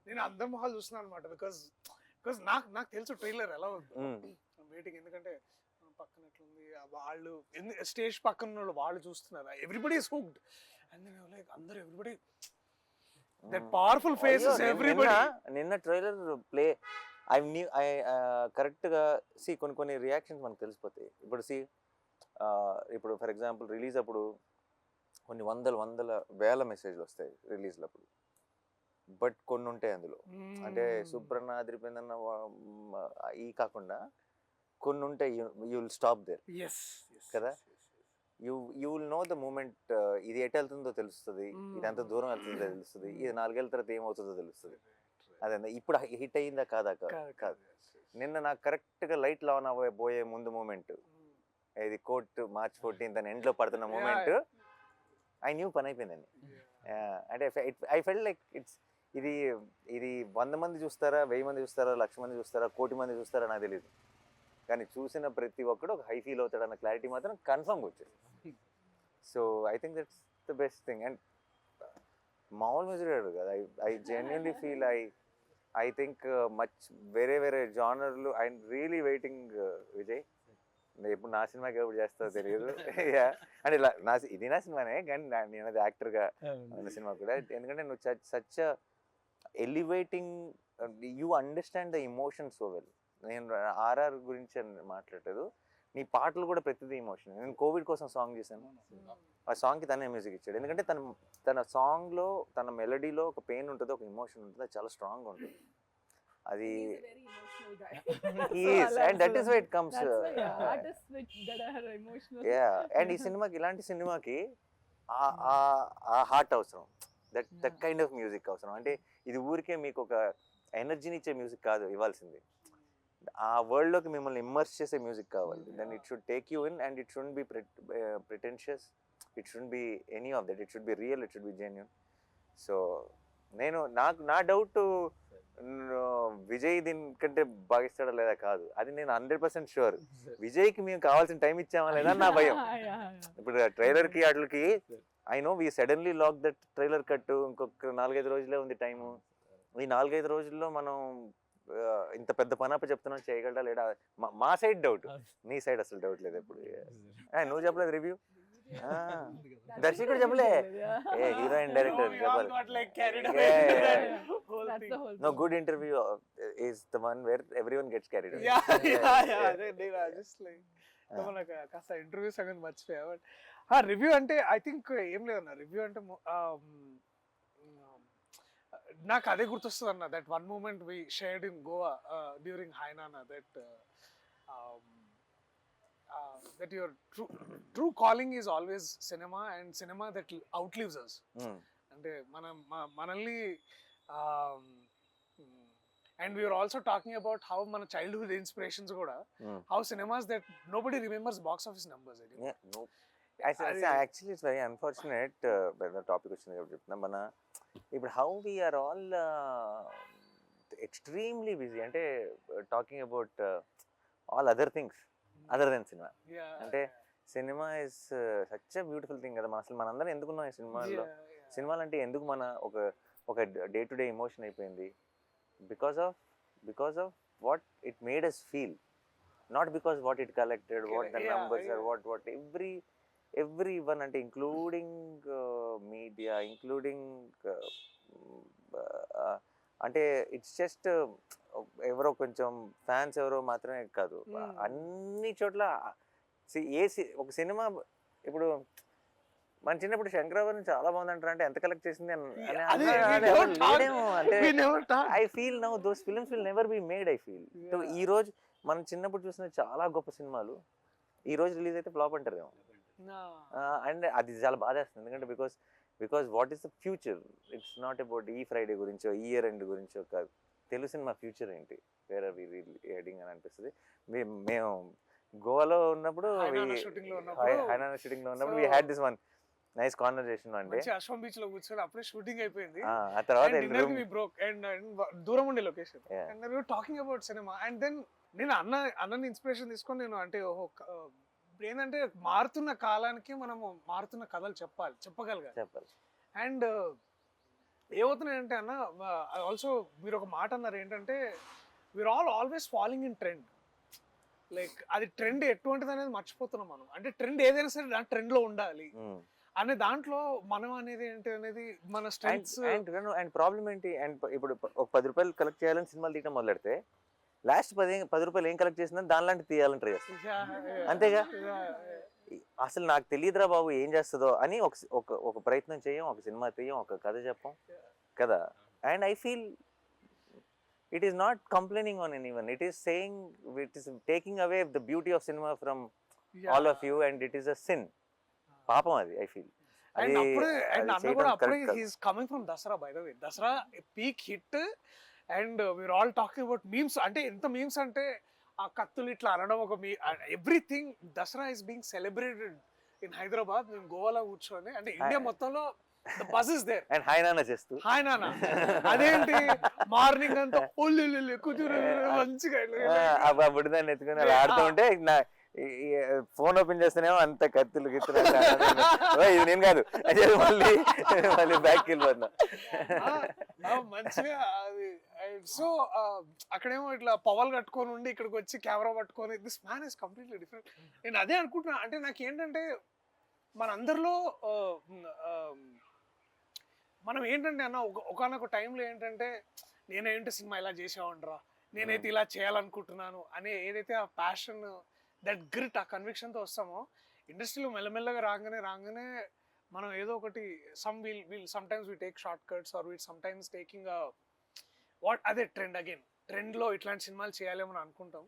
నేను అందరి మొహాలు చూస్తున్నాను అనమాట, బికాస్ నాకు తెలుసు ట్రైలర్ ఎలా ఉంది వెయిటింగ్. ఎందుకంటే పక్కన ఎట్లుంది వాళ్ళు స్టేజ్ పక్కన ఉన్న వాళ్ళు చూస్తున్నారు, everybody is hooked and like అందరూ everybody that powerful faces everybody. నిన్న ట్రైలర్ ప్లే ఐ కరెక్ట్గా కొన్ని రియాక్షన్స్ మనకు తెలిసిపోతాయి. ఇప్పుడు ఫర్ ఎగ్జాంపుల్ రిలీజ్ అప్పుడు కొన్ని వందల వేల మెసేజ్లు వస్తాయి రిలీజ్లు అప్పుడు, బట్ కొన్ని ఉంటాయి అందులో. అంటే సుప్రన్న అదిరిపోయిందన్న ఈ కాకుండా కొన్ని ఉంటాయి, యూ విల్ స్టాప్ దేర్ కదా. You will know the moment, ఇది ఎటు వెళ్తుందో తెలుస్తుంది, ఇది ఎంత దూరం వెళ్తుందో తెలుస్తుంది, ఇది 4 ఏళ్ళ తర్వాత ఏమవుతుందో తెలుస్తుంది. అదే ఇప్పుడు హిట్ అయిందా కాదా కాదు. నిన్న నాకు కరెక్ట్గా లైట్ ఆన్ అవ్వబోయే ముందు మూమెంట్, ఇది కోర్ట్ March 14th అని ఎండ్లో పడుతున్న మూమెంట్, ఐ న్యూ పని అయిపోయిందండి. అంటే ఐ ఫెల్ట్ లైక్ ఇది ఇది 100 మంది చూస్తారా, 1000 మంది చూస్తారా, 1,00,000 మంది చూస్తారా, 1,00,00,000 మంది చూస్తారా నాకు తెలియదు. కానీ చూసిన ప్రతి ఒక్కడు ఒక హై ఫీల్ అవుతాడన్న క్లారిటీ మాత్రం కన్ఫర్మ్గా వచ్చేది. So I think that's the best thing. And మామూలు మ్యూజిక్ కదా, I genuinely feel I think much వేరే జానర్లు. ఐ రియలీ వెయిటింగ్ విజయ్, ఎప్పుడు నా సినిమాకి ఎప్పుడు చేస్తావో తెలియదు. అంటే ఇలా ఇది నా సినిమానే, కానీ నేను అది యాక్టర్గా ఉన్న సినిమా కూడా. ఎందుకంటే నువ్వు such elevating, you understand the emotion so well. నేను ఆర్ఆర్ గురించి మాట్లాడలేదు, నీ పాటలు కూడా ప్రతిదీ ఇమోషన్. నేను కోవిడ్ కోసం సాంగ్ చేశాను, ఆ సాంగ్కి తనే మ్యూజిక్ ఇచ్చాడు. ఎందుకంటే తన సాంగ్లో, తన మెలడీలో ఒక పెయిన్ ఉంటుంది, ఒక ఇమోషన్ ఉంటుంది, అది చాలా స్ట్రాంగ్గా ఉంటుంది. అది and that is why it comes. And ఈ సినిమాకి, ఇలాంటి సినిమాకి ఆ హార్ట్ అవసరం, దట్ కైండ్ ఆఫ్ మ్యూజిక్ అవసరం. అంటే ఇది ఊరికే మీకు ఒక ఎనర్జీని ఇచ్చే మ్యూజిక్ కాదు ఇవ్వాల్సింది, ఆ వరల్డ్లోకి మిమ్మల్ని ఇమ్మర్స్ చేసే మ్యూజిక్ కావాలి. Then it should take you in, and it should be pretentious, it should be any of that, it should be real, it should be genuine. So నా డౌట్ విజయ్ దీనికంటే భావిస్తాడా లేదా కాదు, అది నేను 100% షూర్. విజయ్కి మేము కావాల్సిన టైం ఇచ్చామా లేదా నా భయం. ఇప్పుడు ట్రైలర్కి వాటికి I know we suddenly lock that trailer cut, ఇంకొక 4-5 రోజులే ఉంది టైము. ఈ 4-5 రోజుల్లో మనం ఇంత పెద్ద పనప్ప చెప్తున్నాం, చేయగలడా లేడా మా సైడ్ డౌట్, నీ సైడ్ అసలు డౌట్ లేదు. ఎప్పుడు నువ్వు చెప్పలేదు రివ్యూ, దర్శకుడు చెప్పలే, ఏ హీరోయిన్ డైరెక్టర్ చెప్పాలి. No, good interview is the one where everyone gets carried away. just like కాస్త ఇంటర్వ్యూ సంగతి మర్చిపోయా. బట్ రివ్యూ అంటే ఐ థింక్ ఏం లేదన్న, రివ్యూ అంటే నాకు అదే గుర్తొస్తుంది అన్న, that one moment we shared in Goa during హైనానా, that your true calling is always cinema, and cinema that outlives us. అంటే మనల్ని and we were also talking about how మన childhood inspirations కూడా, how cinemas that nobody remembers box office numbers. Yeah, no. Actually it's very unfortunate. Topic వచ్చింది కాబట్టి చెప్తున్నా. మన ఇప్పుడు how we are all ఎక్స్ట్రీమ్లీ బిజీ, అంటే talking about all other things other than cinema. అంటే cinema is such a beautiful thing కదా. అసలు మనందరం ఎందుకున్నాం ఈ సినిమాలో? సినిమాలు అంటే ఎందుకు ఒక డే టు డే ఎమోషన్ అయిపోయింది, because of what it made us feel, not because what it collected, what the numbers are, what everyone, అంటే ఇంక్లూడింగ్ మీడియా, ఇంక్లూడింగ్ అంటే ఇట్స్ జస్ట్ ఎవరో కొంచెం ఫ్యాన్స్ ఎవరో మాత్రమే కాదు, అన్ని చోట్ల ఒక సినిమా. ఇప్పుడు మన చిన్నప్పుడు శంకరాభరణం చాలా బాగుంది అంటారు, అంటే ఎంత కలెక్ట్ చేసింది అంటే I feel now those films will never be made. I feel ఈ రోజు మనం చిన్నప్పుడు చూసిన చాలా గొప్ప సినిమాలు ఈ రోజు రిలీజ్ అయితే ఫ్లాప్ అంటారేమో. అండ్ అది చాలా బాధేస్తుంది, ఎందుకంటే because what is the future, it's not about ఈ ఫ్రైడే గురించో ఈ ఇయర్ ఎండ్ గురించో కాదు, తెలుగు సినిమా ఫ్యూచర్ ఏంటి, వేర్ ఆర్ వి హెడింగ్ అని అనిపిస్తుంది. మేము గోవాలో ఉన్నప్పుడు, షూటింగ్ లో ఉన్నప్పుడు we had this one nice conversation one day. అశ్వం బీచ్ లో కూర్చొని అప్పుడే షూటింగ్ అయిపోయింది, ఆ తర్వాత దూరం ఉండే location, and we were talking about cinema, and then నేను అన్నని ఇన్స్పిరేషన్ తీసుకొని నేను అంటే ఏంటంటే మారుతున్న కాలానికి మనము మారుతున్న కథలు చెప్పగలగాలి. అండ్ ఏమవుతున్నాయంటే అన్న, ఆల్సో మీరు ఒక మాట అన్నారు ఏంటంటే we are always following in trend. Like అది ట్రెండ్ ఎటువంటిది అనేది మర్చిపోతున్నాం మనం. అంటే ట్రెండ్ ఏదైనా సరే దాని ట్రెండ్ లో ఉండాలి అనే దాంట్లో మనం అనేది ఏంటి అనేది మన స్ట్రెంగ్స్. అండ్ ప్రాబ్లం ఏంటి, అండ్ ఇప్పుడు ఒక 10 రూపాయలు కలెక్ట్ చేయాలని సినిమాలు తీయడం మొదలెడితే లాస్ట్ 10 రూపాయలు ఏం కలెక్ట్ చేసిందని దానిలాంటి తీయాలని ట్రై చేస్తాం, అంతేగా. అసలు నాకు తెలియదురా బాబు ఏం చేస్తుందో అని ఒక ప్రయత్నం చేయం, ఒక సినిమా తీయం, ఒక కథ చెప్పం కదా. And I feel it is not complaining on anyone, it is saying, it is taking away the beauty of cinema from all of you, and it is a sin. Papam adi I feel. And Anna kuda appude he is coming from Dasara, by the way. Dasara peak hit, and we are all talking about memes. Ante enta memes ante aa kattulu itla anadam oka everything Dasara is being celebrated in Hyderabad మేము గోవాలో కూర్చొని, అంటే India మొత్తంలో the buzz is there. And hi నాన్న చేస్తూ hi నాన్న, అదేంటి morning అంతా ఒళ్ళు కూర్చొని మంచిగా ఆ బుడిదాన్ని ఎత్తుకుని అలా ఆడుతూ ఉంటే నా ఫోన్ ఓపెన్ చేస్తేనేమో అంత కత్తులు గిత్తులు అంతా ఇది నేను కాదు అదే మళ్ళీ మళ్ళీ బ్యాక్ వెళ్ళిపోతున్నా. మంచిగా అది. సో అక్కడేమో ఇట్లా పవల్ కట్టుకొని ఉండి ఇక్కడికి వచ్చి కెమెరా పట్టుకొని this man is completely different. నేను అదే అనుకుంటున్నా, అంటే నాకు ఏంటంటే మనందరిలో మనం ఏంటంటే అన్న ఒకనొక టైంలో ఏంటంటే నేనేంటి సినిమా ఇలా చేసేవాడిరా, నేనైతే ఇలా చేయాలనుకుంటున్నాను అనే ఏదైతే ఆ ప్యాషన్, దట్ గ్రిట్, ఆ కన్విక్షన్తో వస్తామో ఇండస్ట్రీలో మెల్లమెల్లగా రాగానే మనం ఏదో ఒకటి sometimes we take shortcuts or we sometimes taking అదే ట్రెండ్లో ఇట్లాంటి సినిమాలు చేయాలేమని అనుకుంటాం.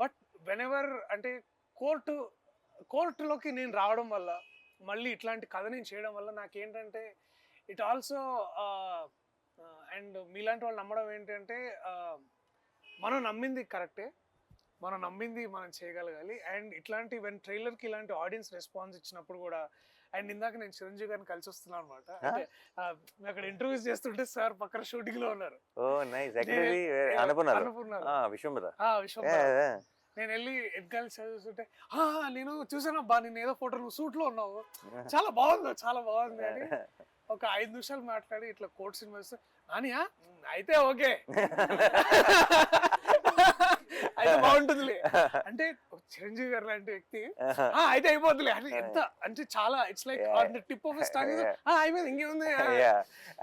బట్ వెన్ ఎవర్ అంటే కోర్టులోకి నేను రావడం వల్ల, మళ్ళీ ఇట్లాంటి కథ నేను చేయడం వల్ల నాకేంటంటే ఇట్ ఆల్సో అండ్ మీలాంటి వాళ్ళు నమ్మడం ఏంటంటే మనం నమ్మింది కరెక్టే, మనం నమ్మింది మనం చేయగలగాలి. అండ్ ఇట్లాంటి ట్రైలర్కి ఇలాంటి ఆడియన్స్ రెస్పాన్స్ ఇచ్చినప్పుడు కూడా, అండ్ ఇందాక నేను చిరంజీవి గారిని కలిసి వస్తున్నాను అనమాట. అంటే అక్కడ ఇంటర్వ్యూస్ చేస్తుంటే సార్ పక్కన షూటింగ్ లో ఉన్నారు. నేను వెళ్ళి ఎన్నికలు చదువుతుంటే నేను చూసాను అబ్బా, నేను ఏదో ఫోటో నువ్వు సూట్ లో ఉన్నావు, చాలా బాగుంది అని ఒక 5 నిమిషాలు మాట్లాడి ఇట్లా కోర్ట్ సినిమా నానియా అయితే ఓకే అయితే బాగుంటుందిలే అంటే చిరంజీవి గారు లాంటి వ్యక్తి అయితే అయిపోద్దులే అని ఎంత అంటే చాలా it's like on the tip of his tongue. అయిపోయింది ఇంకేముంది.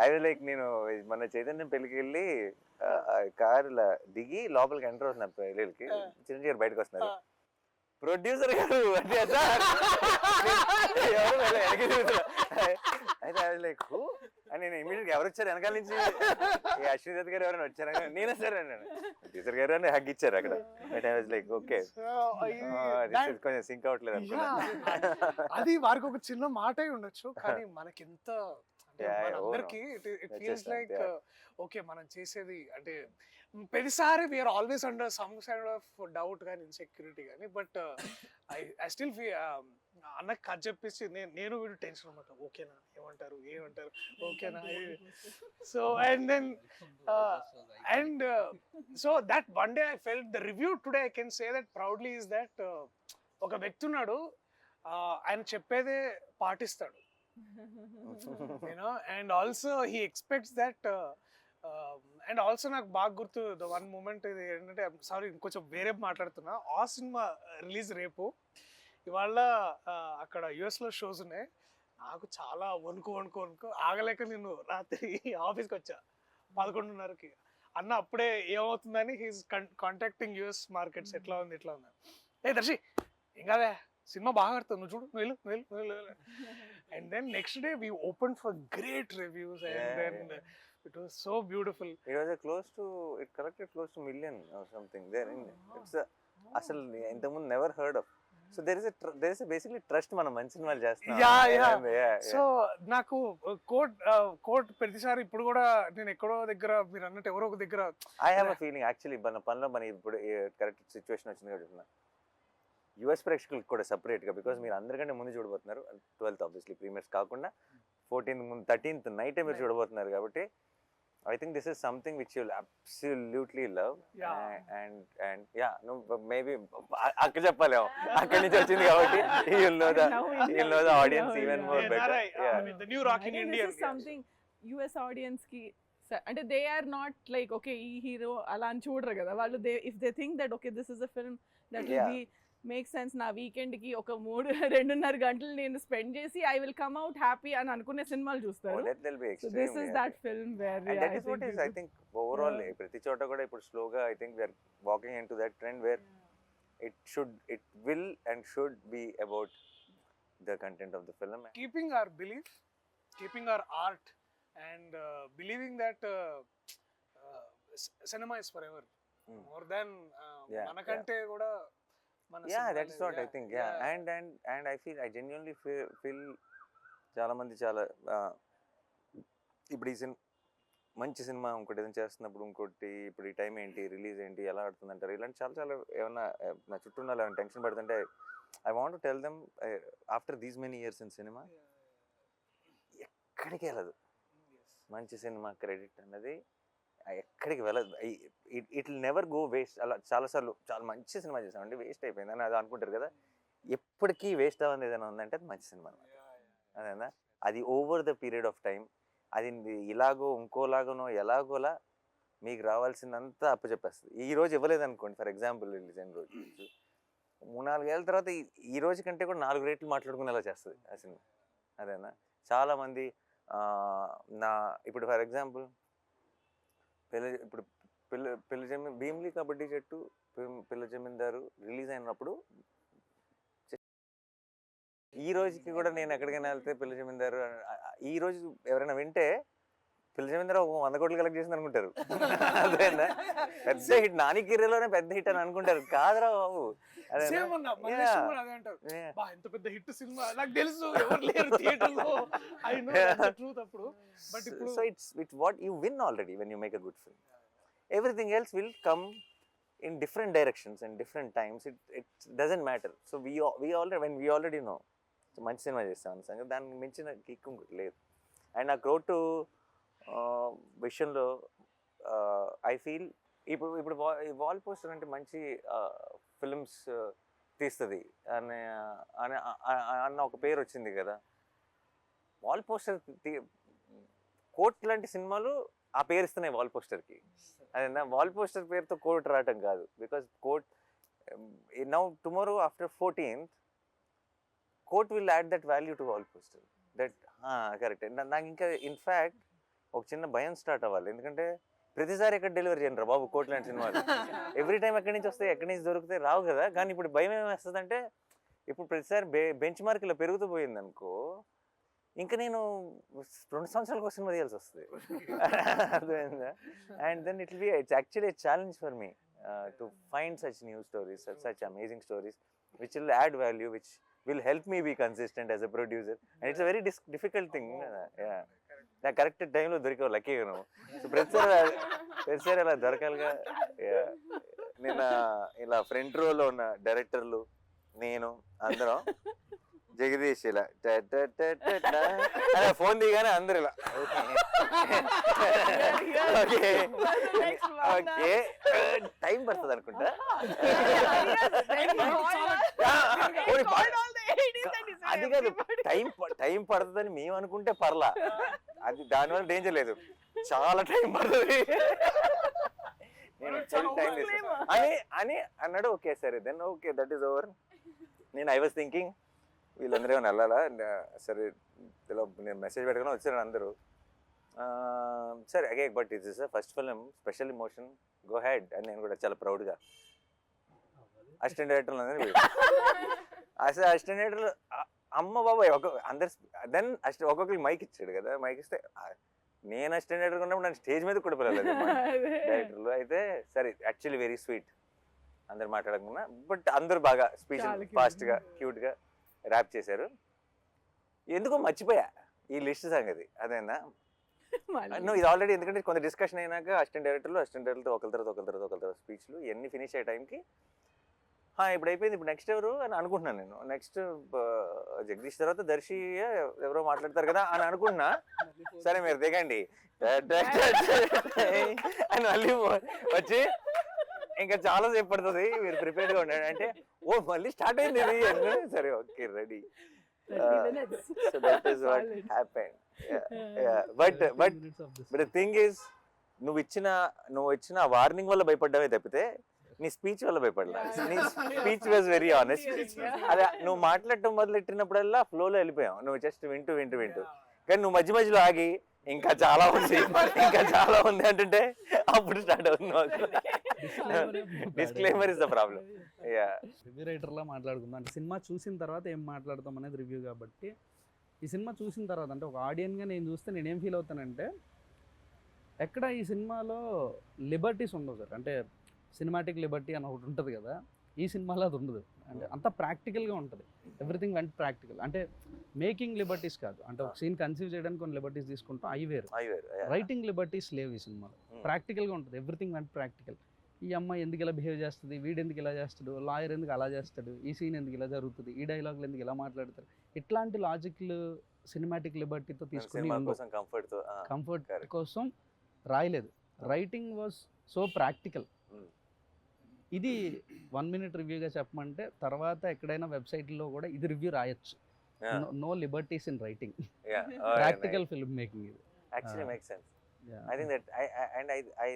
అది లైక్ నేను మన చైతన్యం పెళ్ళికి వెళ్ళి కార్ ఇలా దిగి లోపలికి ఎంటర్ అవుతున్నా పెళ్ళికి, చిరంజీవి గారు బయటకు వస్తున్నారు, ప్రొడ్యూసర్ గారు అంటే అయితే లైక్ అని నేను ఇమీడియట్ ఎవరు వచ్చారు వెనకాల నుంచి, అశ్విని దత్ గారు ఎవరైనా వచ్చారా, నేనే సరే అన్నాను, ప్రొడ్యూసర్ గారు అని హగ్ ఇచ్చారు అక్కడ. లైక్ ఓకే కొంచెం సింక్ అవట్లేదు అనుకున్నా. అది వారికి ఒక చిన్న మాట ఉండొచ్చు, కానీ మనకి ఎంత అందరికి ఇట్ ఫీల్స్ లైక్ ఓకే మనం చేసేది అంటే ప్రతిసారి we are always under some kind of doubt కానీ ఇన్సెక్యూరిటీ కానీ. బట్ ఐ స్టిల్ అన్నకు కథ చెప్పేసి నేను వీడు టెన్షన్ అనమాట, ఓకేనా ఏమంటారు ఓకేనా. So and so that one day I felt the review today I can say that proudly is that ఒక వ్యక్తి ఉన్నాడు, ఆయన చెప్పేదే పాటిస్తాడు, you know, and also he expects that. And also నాకు బాగా గుర్తు ద వన్ మూమెంట్, ఇది ఏంటంటే సారీ ఇంకొంచెం వేరే మాట్లాడుతున్నా, ఆ సినిమా రిలీజ్ రేపు, ఇవాళ అక్కడ యుఎస్లో షోస్ ఉన్నాయి, నాకు చాలా వణుకు ఆగలేక నేను రాత్రి ఆఫీస్కి వచ్చా 11:30కి. అన్న అప్పుడే ఏమవుతుందని హీస్ కాంటాక్టింగ్ యుఎస్ మార్కెట్స్, ఎట్లా ఉంది ఏ దర్శి ఏం కాదే సినిమా బాగా ఆడుతుంది, నువ్వు చూడు నువ్వు వెళ్ళు. And then next day we open for great reviews and then it was so beautiful. It was it collected close to million or something there. It's asal intamundu never heard of. So there is a basically trust మనం మంచి సినిమాలు చేస్తున్నాం. So నాకు court ప్రతిసారి ఇప్పుడు కూడా నేను ఎక్కడో దగ్గర మీరు అన్నట్టు ఎవరో ఒక దగ్గర I have a feeling actually మన పనిలో మన ఇప్పుడు కరెక్ట్ సిచ్యువేషన్ వచ్చింది కాబట్టి యుఎస్ ప్రేక్షకులకు కూడా సపరేట్గా, బికాస్ మీరు అందరికంటే ముందు చూడబోతున్నారు, 12th ఆబ్వియస్లీ ప్రీమియర్స్ కాకుండా 14th ముందు 13th నైటే మీరు చూడబోతున్నారు కాబట్టి I think this is something which you'll absolutely love. And yeah, no, maybe akka cheppalemo akkadi nunchi vachindi kabatti you'll know the audience even more better. I mean the new rock in India. This is something US audience ki అంటే they are not like okay ee hero ala అని చూడరు కదా వాళ్ళు, if they think that okay this is a film that will be make sense నా weekend కి ఒక 2.5 గంటలు నేను స్పెండ్ చేసి I will come out happy అని అనుకునే సినిమాలు చూస్తారు. So this is that film where and that is what is I think overall ప్రతి చోట కూడా ఇప్పుడు స్లోగా I think we are walking into that trend where it will and should be about the content of the film, keeping our belief, keeping our art and believing that cinema is forever more than manakante kuda. That's what I think. And I genuinely feel చాలా మంది చాలా ఇప్పుడు ఈ మంచి cinema ఇంకోటి ఏదైనా చేస్తున్నప్పుడు ఇంకోటి ఇప్పుడు ఈ టైం ఏంటి రిలీజ్ ఏంటి ఎలా ఆడుతుంది అంటారు, ఇలాంటి చాలా ఏమన్నా నా చుట్టూ ఉన్న టెన్షన్ పడుతుంటే I want to tell them after these many years in cinema ఎక్కడికి వెళ్ళదు మంచి సినిమా క్రెడిట్ అన్నది ఎక్కడికి వెళ్ళదు. It will never go waste. అలా చాలాసార్లు చాలా మంచి సినిమా చేసామండి వేస్ట్ అయిపోయింది అని అది అనుకుంటారు కదా, ఎప్పటికీ వేస్ట్ అవ్వని ఏదైనా ఉందంటే అది మంచి సినిమా అనమాట. అదేనా, అది over the period of time అది ఇలాగో ఇంకోలాగనో ఎలాగోలా మీకు రావాల్సిందంతా అప్పచెప్పేస్తుంది. ఈ రోజు ఇవ్వలేదు అనుకోండి, ఫర్ ఎగ్జాంపుల్ రిలీజ్ అయిన రోజు 3-4 ఏళ్ళ తర్వాత ఈ రోజు కంటే కూడా 4 రేట్లు మాట్లాడుకునేలా చేస్తుంది ఆ సినిమా. అదేనా, చాలామంది ఇప్పుడు ఫర్ ఎగ్జాంపుల్ పిల్ల భీమ్లీ కబడ్డీ జట్టు పిల్ల జమీందారు రిలీజ్ అయినప్పుడు ఈ రోజుకి కూడా నేను ఎక్కడికైనా వెళ్తే పిల్ల జమీందారు ఈ రోజు ఎవరైనా వింటే పిల్ల జమీందారు 100 కోట్లు కలెక్ట్ చేసింది అనుకుంటారు. అదేనా, పెద్ద హిట్, నాని కిర్రలోనే పెద్ద హిట్ అని అనుకుంటారు. కాదురా బాబు, ఎంత పెద్ద హిట్ సినిమా నాకు తెలుసు, ఎవరు లేరు థియేటర్లో. ఐ నో ద ట్రూత్ అప్పుడు. బట్ ఇప్పుడు so it's what you win already when you make a good film. Everything else will come in different directions and different times. It doesn't matter. So we already know మంచి cinema చేస్తాను సంగతి, దానికి మించిన kick ఇంకోటి లేదు. And ఆ crowd విషయంలో I feel ఇప్పుడు వాల్ పోస్టర్ అంటే మంచి ఫిల్మ్స్ తీస్తుంది అన్న ఒక పేరు వచ్చింది కదా. వాల్ పోస్టర్ కోట్ లాంటి సినిమాలు ఆ పేరు ఇస్తున్నాయి వాల్ పోస్టర్కి. అదేనా, వాల్ పోస్టర్ పేరుతో కోట్ రావటం కాదు. Because Court now tomorrow after 14th Court will add that value to wall poster. That correct. నాకు ఇంకా ఇన్ఫ్యాక్ట్ ఒక చిన్న భయం స్టార్ట్ అవ్వాలి, ఎందుకంటే ప్రతిసారి ఎక్కడ డెలివరీ చేయండి రా బాబు కోట్ లాంటి సినిమాలు. ఎవ్రీ టైం ఎక్కడి నుంచి వస్తాయి, ఎక్కడి నుంచి దొరికితే రావు కదా. కానీ ఇప్పుడు భయం ఏమేస్తుంది అంటే, ఇప్పుడు ప్రతిసారి బెంచ్ మార్క్ ఇలా పెరుగుతూ పోయింది అనుకో, ఇంకా నేను 2 సంవత్సరాలకు సినిమా తీయాల్సి వస్తుంది. అర్థమైందా? And then it's actually a challenge for me to find such new stories, such amazing stories which will add value, which will help me be consistent as a producer, and it's a very difficult thing. Yeah, నా correct టైంలో దొరికావు లక్కీగా నువ్వు. So ప్రతిసారి అలా దొరకాలిగా. నేను ఇలా front రోలో ఉన్న డైరెక్టర్లు నేను అందరం జగదీష్ ఇలా ఫోన్ దిగానే అందరు ఇలా ఓకే ఓకే టైం పడుతుంది అనుకుంటా. అది కాదు, టైం పడుతుందని మేము అనుకుంటే పర్లా, అది దానివల్ల డేంజర్ లేదు, చాలా టైం పడుతుంది. నేను టైం అని అన్నాడు. ఓకే సరే then okay that is over. I was thinking వీళ్ళందరూ ఏమైనా వెళ్ళాలా, సరే ఇలా నేను మెసేజ్ పెట్టుకుని వచ్చాను అందరూ. సరే అగే but it is first film, special emotion, go head అని నేను కూడా చాలా ప్రౌడ్గా అసిస్టెంట్ డైరెక్టర్లు అందరూ అసలు అసిస్టెంట్ డైరెక్టర్లు అమ్మ బాబాయ్ అందరు. దెన్ ఒక్కొక్కరికి మైక్ ఇచ్చాడు కదా, మైక్ ఇస్తే నేను అసిస్టెంట్ డైరెక్టర్ ఉన్నప్పుడు నన్ను స్టేజ్ మీద కూడా పిల్లలేదు డైరెక్టర్లు. అయితే సరే యాక్చువల్లీ వెరీ స్వీట్, అందరు మాట్లాడకుండా, బట్ అందరూ బాగా స్పీచ్ ఫాస్ట్గా క్యూట్గా ర్యాప్ చేశారు. ఎందుకో మర్చిపోయా ఈ లిస్ట్ సంగతి. అదేనా నువ్వు ఇది ఆల్రెడీ, ఎందుకంటే కొంత డిస్కషన్ అయినాక అసిస్టెంట్ డైరెక్టర్లతో ఒకరి తర్వాత స్పీచ్లు ఇవన్నీ ఫినిష్ అయ్యే టైంకి ఇప్పుడు అయిపోయింది, ఇప్పుడు నెక్స్ట్ ఎవరు అని అనుకుంటున్నాను నేను. నెక్స్ట్ జగదీష్ తర్వాత దర్శి ఎవరో మాట్లాడతారు కదా అని అనుకుంటున్నా. సరే మీరు దిగండి అని మళ్ళీ వచ్చి ఇంకా చాలా సేపు పడుతుంది, మీరు ప్రిపేర్డ్గా ఉండండి అంటే, ఓ మళ్ళీ స్టార్ట్ అయింది ఇది. సరే okay ready. So that is what happened. But the thing is, నువ్వు ఇచ్చిన వార్నింగ్ వల్ల భయపడ్డావే తప్పితే నీ స్పీచ్ వల్ల భయపడలా. నీ స్పీచ్ వాజ్ వెరీ ఆనెస్ట్. అదే నువ్వు మాట్లాడటం మొదలెట్టినప్పుడల్లా ఫ్లోలో వెళ్ళిపోయావు, నువ్వు జస్ట్ వింటూ కానీ నువ్వు మధ్యలో ఆగి ఇంకా చాలా ఉంది అంటుంటే అప్పుడు స్టార్ట్ అవుతుంది. Disclaimer is the problem. Review రైటర్లా మాట్లాడుకుందాం అంటే సినిమా చూసిన తర్వాత ఏం మాట్లాడతాం అనేది రివ్యూ. కాబట్టి ఈ సినిమా చూసిన తర్వాత అంటే ఒక ఆడియన్గా నేను చూస్తే నేనేం ఫీల్ అవుతానంటే, ఎక్కడ ఈ సినిమాలో లిబర్టీస్ ఉండవు సార్. అంటే సినిమాటిక్ లిబర్టీ అని ఒకటి ఉంటుంది కదా, ఈ సినిమాలో అది ఉండదు. అంటే అంత ప్రాక్టికల్గా ఉంటుంది, ఎవ్రీథింగ్ వెంట్ ప్రాక్టికల్. అంటే మేకింగ్ లిబర్టీస్ కాదు, అంటే ఒక సీన్ కన్సీవ్ చేయడానికి కొన్ని లిబర్టీస్ తీసుకుంటాం, అవి వేరు. రైటింగ్ లిబర్టీస్ లేవు ఈ సినిమాలో, ప్రాక్టికల్గా ఉంటుంది, ఎవ్రీథింగ్ వెంట్ ప్రాక్టికల్. ఈ అమ్మాయి ఎందుకు ఇలా బిహేవ్ చేస్తుంది, వీడు ఎందుకు ఇలా చేస్తాడు, లాయర్ ఎందుకు అలా చేస్తాడు, ఈ సీన్ ఎందుకు ఇలా జరుగుతుంది, ఈ డైలాగులు ఎందుకు ఇలా మాట్లాడతారు, ఇట్లాంటి లాజిక్లు సినిమాటిక్ లిబర్టీతో తీసుకుని సినిమా కోసం కంఫర్ట్ తో కంఫర్ట్ correct. కోసం రాయలేదు. Writing was so practical. Mm. ఇది 1 minute రివ్యూగా చెప్పమంటే తర్వాత ఎక్కడైనా వెబ్సైట్లో కూడా ఇది రివ్యూ రాయొచ్చు. No liberties in writing, practical film making ఇది. Actually make sense. I think that I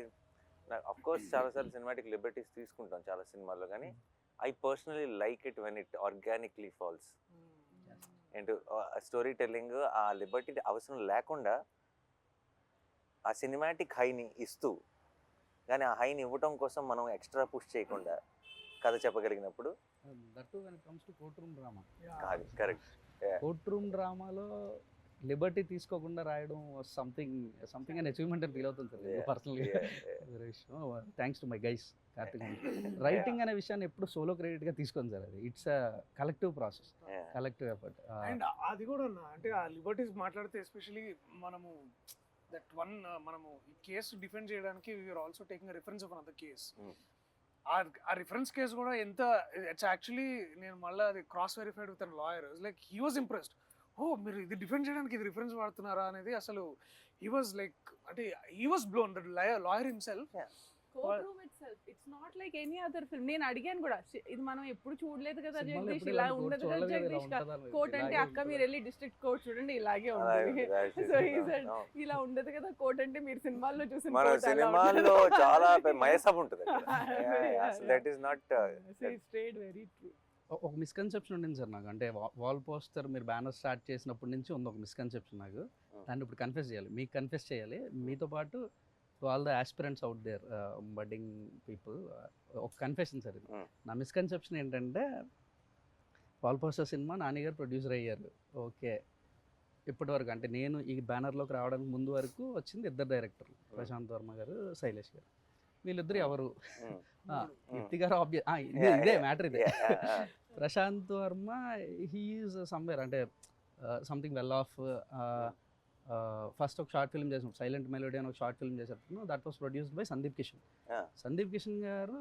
of course చాలాసార్లు సినిమాటిక్ లిబర్టీస్ తీసుకుంటాం చాలా సినిమాల్లో, కానీ I personally like it when it organically falls. And storytelling ఆ లిబర్టీ అవసరం లేకుండా ఆ సినిమాటిక్ హైని ఇస్తూ, కానీ ఆ హైని ఇవ్వటం కోసం మనం ఎక్స్ట్రా పుష్ చేయకుండా కథ చెప్పగలిగినప్పుడు that when it comes to courtroom drama. కాదు కరెక్ట్. కోర్ట్ రూమ్ డ్రామాలో లిబర్టీ తీసుకోకుండా రాయడం సంథింగ్ అండ్ అచీవ్మెంట్ అని ఫీల్ అవుతుంది సార్ పర్సనల్గా. Thanks to my guys Karthik. Writing అనే విషయాన్ని ఎప్పుడు సోలో క్రెడిట్గా తీసుకోండి సార్, అది it's a collective process, collective effort. అండ్ అది కూడా అంటే ఆ లిబర్టీస్ మాట్లాడితే ఎస్పెషలీ మనము దట్ వన్ మనము ఈ కేసు డిఫెండ్ చేయడానికి we are also taking reference of another case. ఆ రిఫరెన్స్ కేసు కూడా ఎంత ఇట్స్ యాక్చువల్లీ నేను మళ్ళీ అది cross verified with lawyer. Like he was impressed. ఓ మీరు ఇది డిఫెండ్ చేయడానికి ఇది రిఫరెన్స్ వాడుతున్నారా అనేది అసలు హీ వాజ్ లైక్ అంటే he was blown that lawyer himself. Courtroom itself it's not like any other film. నేను అడిగాను కూడా, ఇది మనం ఎప్పుడు చూడలేదు కదా సినిమాలో జగదీష్, ఎప్పుడు ఇలా ఇలాంటి ఉండదు కోర్టు కదా చూడలేదు కదా, ఇలా జగదీష్ ఉంటుందా? కోర్ట్ అంటే ఇలాగే అక్క మీరు ఉంటుంది. వెళ్ళి డిస్ట్రిక్ట్ కోర్ట్ చూడండి ఇలాగే ఉంటుంది. సో ఈ said, ఇలా ఉండదు కదా కోర్ట్ అంటే మీరు సినిమాల్లో చూసిన మన కోర్ట్ అలా సినిమాల్లో ఉండదు. చాలా మయసబ్ ఉంటుంది Yeah, that is not. So it stayed very true. ఒక మిస్కన్సెప్షన్ ఉండింది సార్ నాకు, అంటే వాల్ పోస్టర్ మీరు బ్యానర్ స్టార్ట్ చేసినప్పటి నుంచి ఉంది ఒక మిస్కన్సెప్షన్ నాకు. దాన్ని ఇప్పుడు కన్ఫెస్ చేయాలి, మీకు కన్ఫెస్ చేయాలి, మీతో పాటు all the aspirants out there budding people. ఒక కన్ఫెషన్ సార్ ఇది. నా మిస్కన్సెప్షన్ ఏంటంటే వాల్ పోస్టర్ సినిమా నాని గారు ప్రొడ్యూసర్ అయ్యారు, ఓకే. ఇప్పటి వరకు అంటే నేను ఈ బ్యానర్లోకి రావడానికి ముందు వరకు వచ్చింది 2 డైరెక్టర్లు, ప్రశాంత్ వర్మ గారు, శైలేష్ గారు. వీళ్ళిద్దరు ఎవరు? కీర్తి గారు ఇదే మ్యాటర్ ఇదే. ప్రశాంత్ వర్మ హీఈస్ సమ్వేర్ అంటే సంథింగ్ వెల్ ఆఫ్. ఫస్ట్ ఒక షార్ట్ ఫిల్మ్ చేసినప్పుడు సైలెంట్ మెలోడీ అని ఒక షార్ట్ ఫిల్మ్ చేసినప్పుడు that was produced by Sandeep Kishan. Sandeep Kishan గారు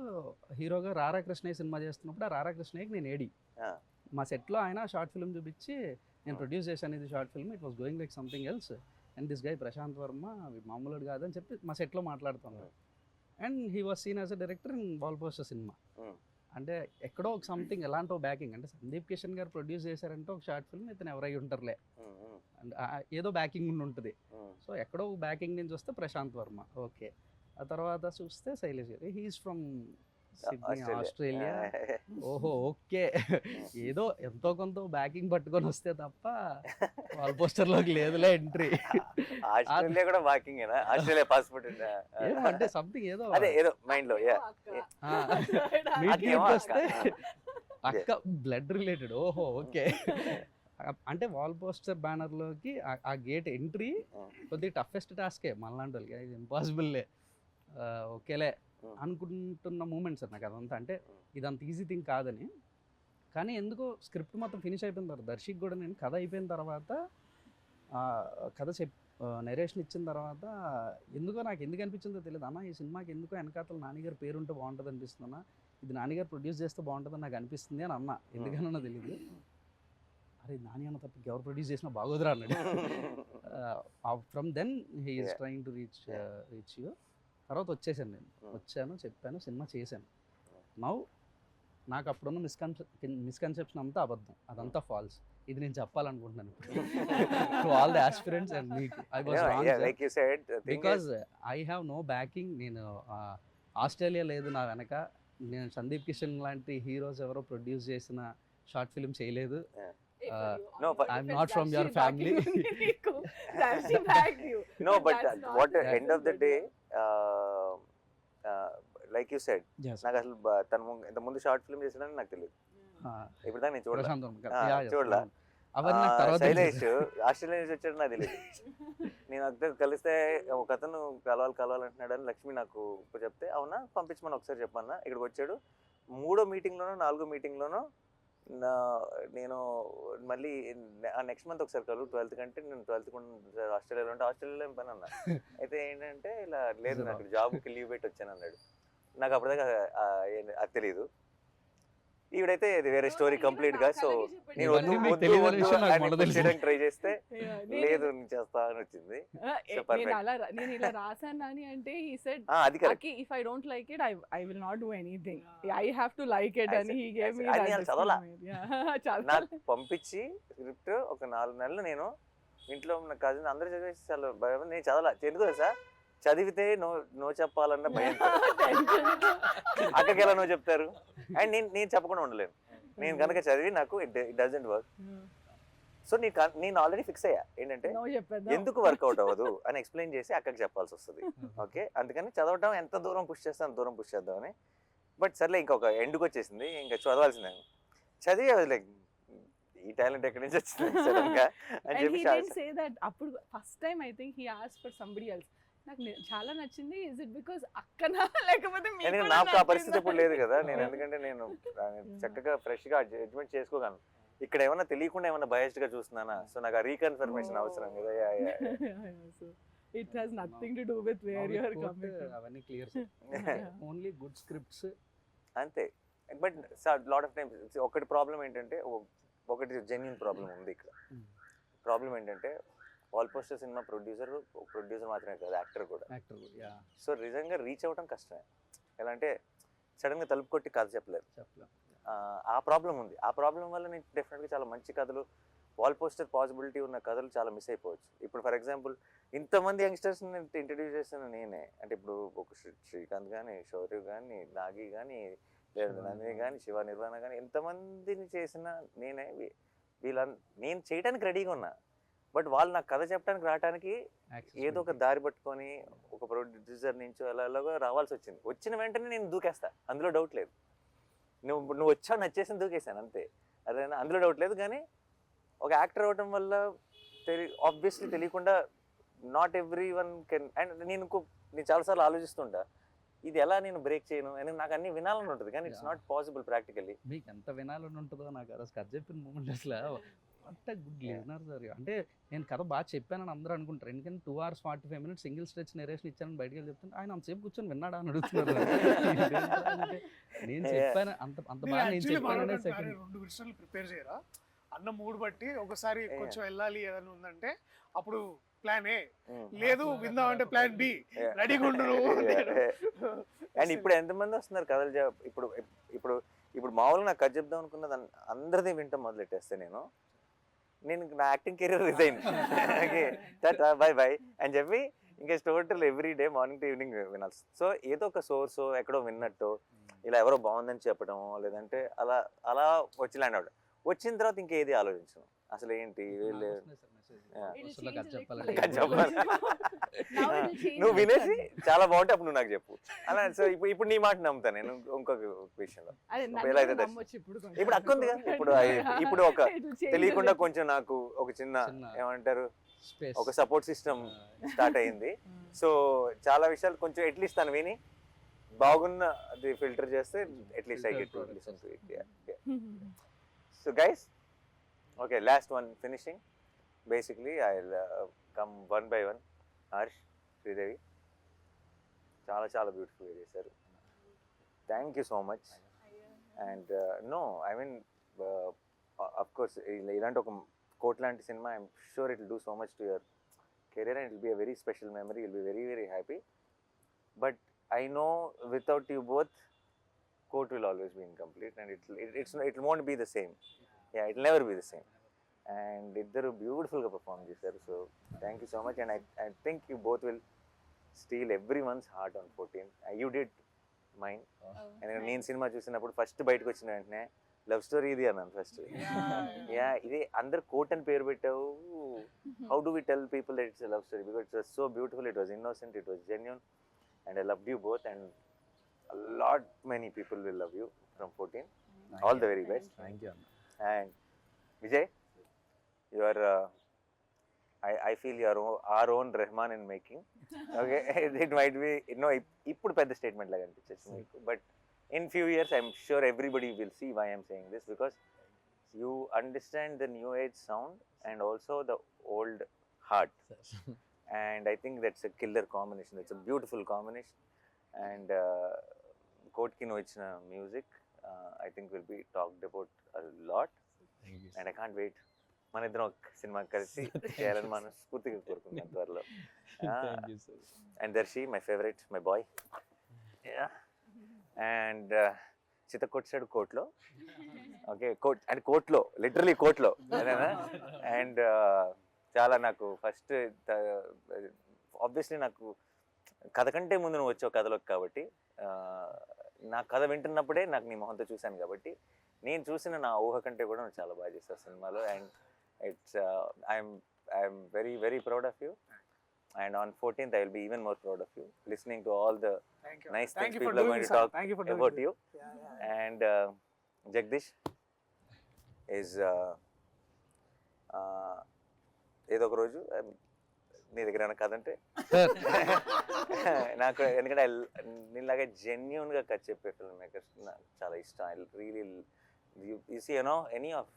హీరోగా రారా కృష్ణయ్య సినిమా చేస్తున్నప్పుడు ఆ రారా కృష్ణయ్యకి నేను ఏడి మా సెట్లో ఆయన షార్ట్ ఫిల్మ్ చూపించి నేను ప్రొడ్యూస్ చేశాను ఇది short film, it was going like something else and this guy Prashanth Varma మామూలుడు కాదని చెప్పి మా సెట్లో మాట్లాడుతున్నాను. And he was seen as a director in wall poster cinema. అంటే ఎక్కడో ఒక సంథింగ్ ఎలాంటి బ్యాకింగ్ అంటే సందీప్ కిషన్ గారు ప్రొడ్యూస్ చేశారంటే ఒక షార్ట్ ఫిల్మ్ ఇతను ఎవరై ఉంటారులే అండ్ ఏదో బ్యాకింగ్ ఉంటుంది. సో ఎక్కడో బ్యాకింగ్ నుంచి వస్తే ప్రశాంత్ వర్మ, ఓకే. ఆ తర్వాత చూస్తే శైలేష్ గారు, హీఈస్ ఫ్రమ్ సిడ్నీ ఆస్ట్రేలియా. ఓహో ఓకే, ఏదో ఎంతో కొంత బ్యాకింగ్ పట్టుకొని వస్తే తప్ప వాల్ పోస్టర్లోకి లేదులే ఎంట్రీ. ఆస్ట్రేలియా కూడా బ్యాకింగ్ ఆస్ట్రేలియా పాస్పోర్ట్ అంటే సంథింగ్ ఏదో అదే ఏదో మైండ్ లో మీటింగ్ వస్తే అక్క బ్లడ్ రిలేటెడ్. ఓహో ఓకే. అంటే వాల్ పోస్టర్ బ్యానర్లోకి ఆ గేట్ ఎంట్రీ కొద్దిగా టఫెస్ట్ టాస్కే మనలాంటి వాళ్ళకి, ఇది ఇంపాసిబుల్లే. ఓకేలే అనుకుంటున్న మూమెంట్ సార్ నాకు అదంతా. అంటే ఇదంత ఈజీ థింగ్ కాదని, కానీ ఎందుకో స్క్రిప్ట్ మొత్తం ఫినిష్ అయిపోయిన తర్వాత దర్శక్ కూడా నేను కథ అయిపోయిన తర్వాత కథ నరేషన్ ఇచ్చిన తర్వాత ఎందుకో నాకు ఎందుకు అనిపించిందో తెలియదు, అన్న ఈ సినిమాకి ఎందుకో వెనకాతల నాన్నగారు పేరుంటే బాగుంటుంది అనిపిస్తుంది అన్న, ఇది నాన్నగారు ప్రొడ్యూస్ చేస్తే బాగుంటుందని నాకు అనిపిస్తుంది అని అన్న. ఎందుకన్నా తెలియదు. అరే నాని అన్న తప్ప ఎవరు ప్రొడ్యూస్ చేసినా బాగోదురా అన్నాడు. From then he is trying to reach you. తర్వాత వచ్చేసాను, నేను వచ్చాను, చెప్పాను, సినిమా చేశాను. నౌ నాకు అప్పుడున్న మిస్కన్సెప్షన్ అంతా అబద్ధం, అదంతా ఫాల్స్. ఇది నేను చెప్పాలనుకుంటున్నాను to all the aspirants and మీకు. I was wrong because I have no backing. నేను ఆస్ట్రేలియా లేదు నా వెనక, నేను సందీప్ కిషన్ లాంటి హీరోస్ ఎవరో ప్రొడ్యూస్ చేసిన షార్ట్ ఫిల్మ్ చేయలేదు. I'm not from your family. No, but what end of the day, like you said, నాకు అసలు తను ఇంత ముందు షార్ట్ ఫిల్మ్ చేసాడని నాకు తెలియదు. ఇప్పుడు దాకా నేను చూడలా. శైలేష్ ఆస్ట్రేలియా నుంచి వచ్చాడు నాకు తెలియదు. నేను అక్కడ కలిస్తే ఒక అతను కలవాలంటున్నాడని లక్ష్మి నాకు చెప్తే, అవునా పంపించమని ఒకసారి చెప్పన్నా. ఇక్కడికి వచ్చాడు. 3వ మీటింగ్లోనో 4వ మీటింగ్లోనో నేను మళ్ళీ నెక్స్ట్ మంత్ ఒకసారి కలు 12th కంటే నేను 12th ఆస్ట్రేలియాలో ఉంటే ఆస్ట్రేలియాలో ఏం పని అన్నా. అయితే ఏంటంటే ఇలా లేదు నాకు జాబ్కి లీవ్ పెట్టి వచ్చాను అన్నాడు. నాకు అప్పటిదాకా అది తెలియదు. ఈవిడైతే ఇది వేరే స్టోరీ కంప్లీట్ గా. సో నేను ఇవన్నీ మీకు తెలియని విషయం నాకు మొదలు తెలుసు. ట్రై చేస్తే లేదు నేను చేస్తా అని వచ్చింది. So perfect. నేను ఇలా రాసాను అని అంటే he said అది correct. Aki, if I don't like it, I will not do anything. I have to like it, I and said- he gave me I said, that. "అది చదవలా." disclaimer. నాకు పంపించి script ఒక 4 నెలలు నేను ఇంట్లో ఉన్న కజిన్ అందరూ చదివేసి చాలా భయం. నేను చదవాలా ఎందుకు తెలుసా, చదివితే నో చెప్పాలన్న భయం. అక్కకి ఎలా నో చెప్తారు, అండ్ నేను చెప్పకుండా ఉండలేను. నేను కనుక చదివి నాకు ఇట్ డజంట్ వర్క్. సో నేను ఆల్రెడీ ఫిక్స్ అయ్యా ఏంటంటే No చెప్పేద్దాం. ఎందుకు వర్కౌట్ అవ్వదు అని ఎక్స్ప్లెయిన్ చేసి అక్కకి చెప్పాల్సి వస్తుంది. ఓకే, అందుకని చదవటం ఎంత దూరం పుష్ చేస్తే అంత దూరం పుష్ చేద్దామని. బట్ సర్లే ఇంకొక ఎండ్కి వచ్చేసింది, ఇంకా చదవాల్సిందే. చదివి లైక్ ఈ టాలెంట్ ఎక్కడి నుంచి వచ్చింది సడన్ గా అని And చెప్పి he didn't say that. అప్పుడు first time I think he asked for somebody else. నాకు చాలా నచ్చింది. ఇస్ ఇట్ బికాస్ అక్కనా లేకపోతే మీకు ఎందుకంటే కూడా నాకు ఆ పరిస్థితి నచ్చిందా? ఇప్పుడు లేదు కదా. నేను ఎందుకంటే నేను చక్కగా ఫ్రెష్ గా జడ్జ్మెంట్ చేసుకోగలను. ఇక్కడ ఏమన్నా తెలియకుండా ఏమన్నా బయస్డ్ గా చూస్తున్నానా, సో నాకు ఆ రీకన్ఫర్మేషన్ అవసరం కదా. So, it has nothing to do with where you are coming from. అవన్నీ clear Yeah. Only good scripts. అంతే. బట్ లాట్ ఆఫ్ టైమ్స్ ఒకటి ప్రాబ్లం ఏంటంటే, ఒకటి జెన్యున్ ప్రాబ్లం ఉంది ఇక్కడ. ప్రాబ్లం ఏంటంటే ఆల్ పోస్టర్ సినిమా ప్రొడ్యూసర్ మాత్రమే కాదు, యాక్టర్ కూడా. యాక్టర్ యా సో నిజంగా రీచ్ అవ్వడం కష్టమే. ఎలా అంటే సడన్గా తలుపు కొట్టి కథ చెప్పలేదు. చెప్పలేం. ఆ ప్రాబ్లం ఉంది. ఆ ప్రాబ్లం వల్ల నేను డెఫినెట్గా చాలా మంచి కథలు, వాల్ పోస్టర్ పాసిబిలిటీ ఉన్న కథలు చాలా మిస్ అయిపోవచ్చు. ఇప్పుడు ఫర్ ఎగ్జాంపుల్ ఇంతమంది యంగ్స్టర్స్ని ఇంట్రడ్యూస్ చేసిన నేనే. అంటే ఇప్పుడు ఒక శ్రీకాంత్ కానీ, శౌర్య కానీ, నాగి కానీ, లేదా నందిని కానీ, శివ నిర్వాణ కానీ, ఎంతమందిని చేసిన నేనే. నేను చేయడానికి రెడీగా ఉన్నా, బట్ వాళ్ళు నాకు కథ చెప్పడానికి రావడానికి ఏదో ఒక దారి పట్టుకొని ఒక ప్రొడ్యూసర్ నుంచి అలాగా రావాల్సి వచ్చింది. వచ్చిన వెంటనే నేను దూకేస్తా, అందులో డౌట్ లేదు. నువ్వు వచ్చావు నచ్చేసి దూకేసాను అంతే, అదేనా, అందులో డౌట్ లేదు. కానీ ఒక యాక్టర్ అవ్వటం వల్ల ఆబ్వియస్లీ తెలియకుండా not every one can. And నేను చాలాసార్లు ఆలోచిస్తుంటా ఇది ఎలా నేను బ్రేక్ చేయను అని. నాకు అన్ని వినాలని ఉంటుంది కానీ ఇట్స్ నాట్ పాసిబుల్ ప్రాక్టికల్లీ. మీకు ఎంత వినాలని ఉంటుందో నాకు ఆ రోజు కథ చెప్పిన మూమెంట్ అసలు వాట్ గుడ్ లిజనర్ సార్. అంటే నేను కథ బాగా చెప్పానని అందరూ అనుకుంటారు, ఎందుకంటే 2 hours 45 minutes single stretch narration ఇచ్చానని బయటకు వెళ్ళి చెప్తుంటే ఆయన అంతసేపు కూర్చొని విన్నాడా అని అడుగుతున్నారు. నేను చెప్పాను అంత బాగా నేను చెప్పాను. సెకండ్ 2 విషయాలు ప్రిపేర్ చేయరా అన్న మూడు బట్టి. ఒకసారి కొంచెం వెళ్ళాలి ఏదైనా ఉందంటే అప్పుడు ప్లాన్ ఏ, లేదు విందామంటే ప్లాన్ బి, రెడీగా ఉండు. అండ్ ఇప్పుడు ఎంతమంది వస్తున్నారు కథలు ఇప్పుడు ఇప్పుడు ఇప్పుడు మామూలుగా నాకు కథ చెప్దాం అనుకున్నది అందరిది వింటాం మొదలెట్టేస్తే నేను నా acting career resign bye bye అని చెప్పి ఇంకా total every day morning to evening వినాల్సి. సో ఏదో ఒక సోర్స్ ఎక్కడో విన్నట్టు ఇలా ఎవరో బాగుందని చెప్పడం, లేదంటే అలా అలా వచ్చి ల్యాండ్ అవడం. వచ్చిన తర్వాత ఇంకేది ఆలోచించను అసలు. ఏంటి నువ్వు వినేసి చాలా బాగుంటే అప్పుడు నువ్వు నాకు చెప్పు అలా. సో ఇప్పుడు నీ మాట నమ్ముతాను నేను. ఇంకొక విషయంలో ఎలా అయితే ఇప్పుడు అక్క ఉంది కదా, ఇప్పుడు ఒక తెలియకుండా కొంచెం నాకు ఒక చిన్న ఏమంటారు ఒక సపోర్ట్ సిస్టమ్ స్టార్ట్ అయింది. సో చాలా విషయాలు కొంచెం అట్లీస్ట్ తను విని బాగున్న అది ఫిల్టర్ చేస్తే at least I get to listen to it. So guys, okay, last one finishing. Basically I will come one by one. Harsh, Sridevi చాలా చాలా బ్యూటిఫుల్గా చేశారు. Thank you so much. And no I mean of course ఇలాంటి ఒక Court లాంటి సినిమా I'm sure it will do so much to your career and it will be a very special memory. Will be very very happy. But I know without you both, Court will always be incomplete, and it won't be the same. Yeah, it'll never be the same. And iddaru beautiful ga perform chesaru. So thank you so much, and I think you both will steal everyone's heart on 14. You did mine. And నేను cinema చూసినప్పుడు first బయటకు వచ్చిన వెంటనే love story ఇది అన్నాను first. Yeah, ఇది అందరు coat అని పేరు పెట్టావు. How do we tell people that it's a love story? Because it was so beautiful, it was innocent, it was genuine. And I loved you both, and many people will love you from 14. All the very best. Thank you. And Vijay, you are I feel you are our own Rahman in making. Okay, it might be ippudu pedda statement laga anpichechindi meeku, but in few years I'm sure everybody will see why I'm saying this, because you understand the new age sound and also the old heart. And I think that's a killer combination. It's a beautiful combination, and కోట్కి నువ్వు ఇచ్చిన music I think will be talked about lot and I can't wait మన ఇద్దరం ఒక cinema కలిసి చేయాలని మనం స్ఫూర్తిగా కోరుకుంటున్నాం త్వరలో. And Darshi my favourite, my boy. And చిత్త కొట్టాడు కోట్లో, ఓకే కోట్ అండ్ కోట్లో లిటరలీ కోట్లో అదేనా. అండ్ చాలా నాకు ఫస్ట్ ఆబ్వియస్లీ నాకు కథ కంటే ముందు నువ్వు వచ్చావు కథలోకి కాబట్టి నా కథ వింటున్నప్పుడే నాకు నీ మొహంతో చూశాను కాబట్టి నేను చూసిన నా ఊహ కంటే కూడా నువ్వు చాలా బాగా చేస్తావు సినిమాలో. And it's I'm very very proud of you, and on 14th I will be even more proud of you, listening to all the Thank you. nice Thank things you for people are doing going to so. talk Thank you for doing about this. you. Yeah. And Jagdish is ఏదో ఒక రోజు నీ దగ్గర ఏమైనా కదంటే నాకు ఎందుకంటే నీలాగా జెన్యున్గా కథ చెప్పే ఫిల్మ్ మేకర్స్ నాకు చాలా ఇష్టం. I really you see, any of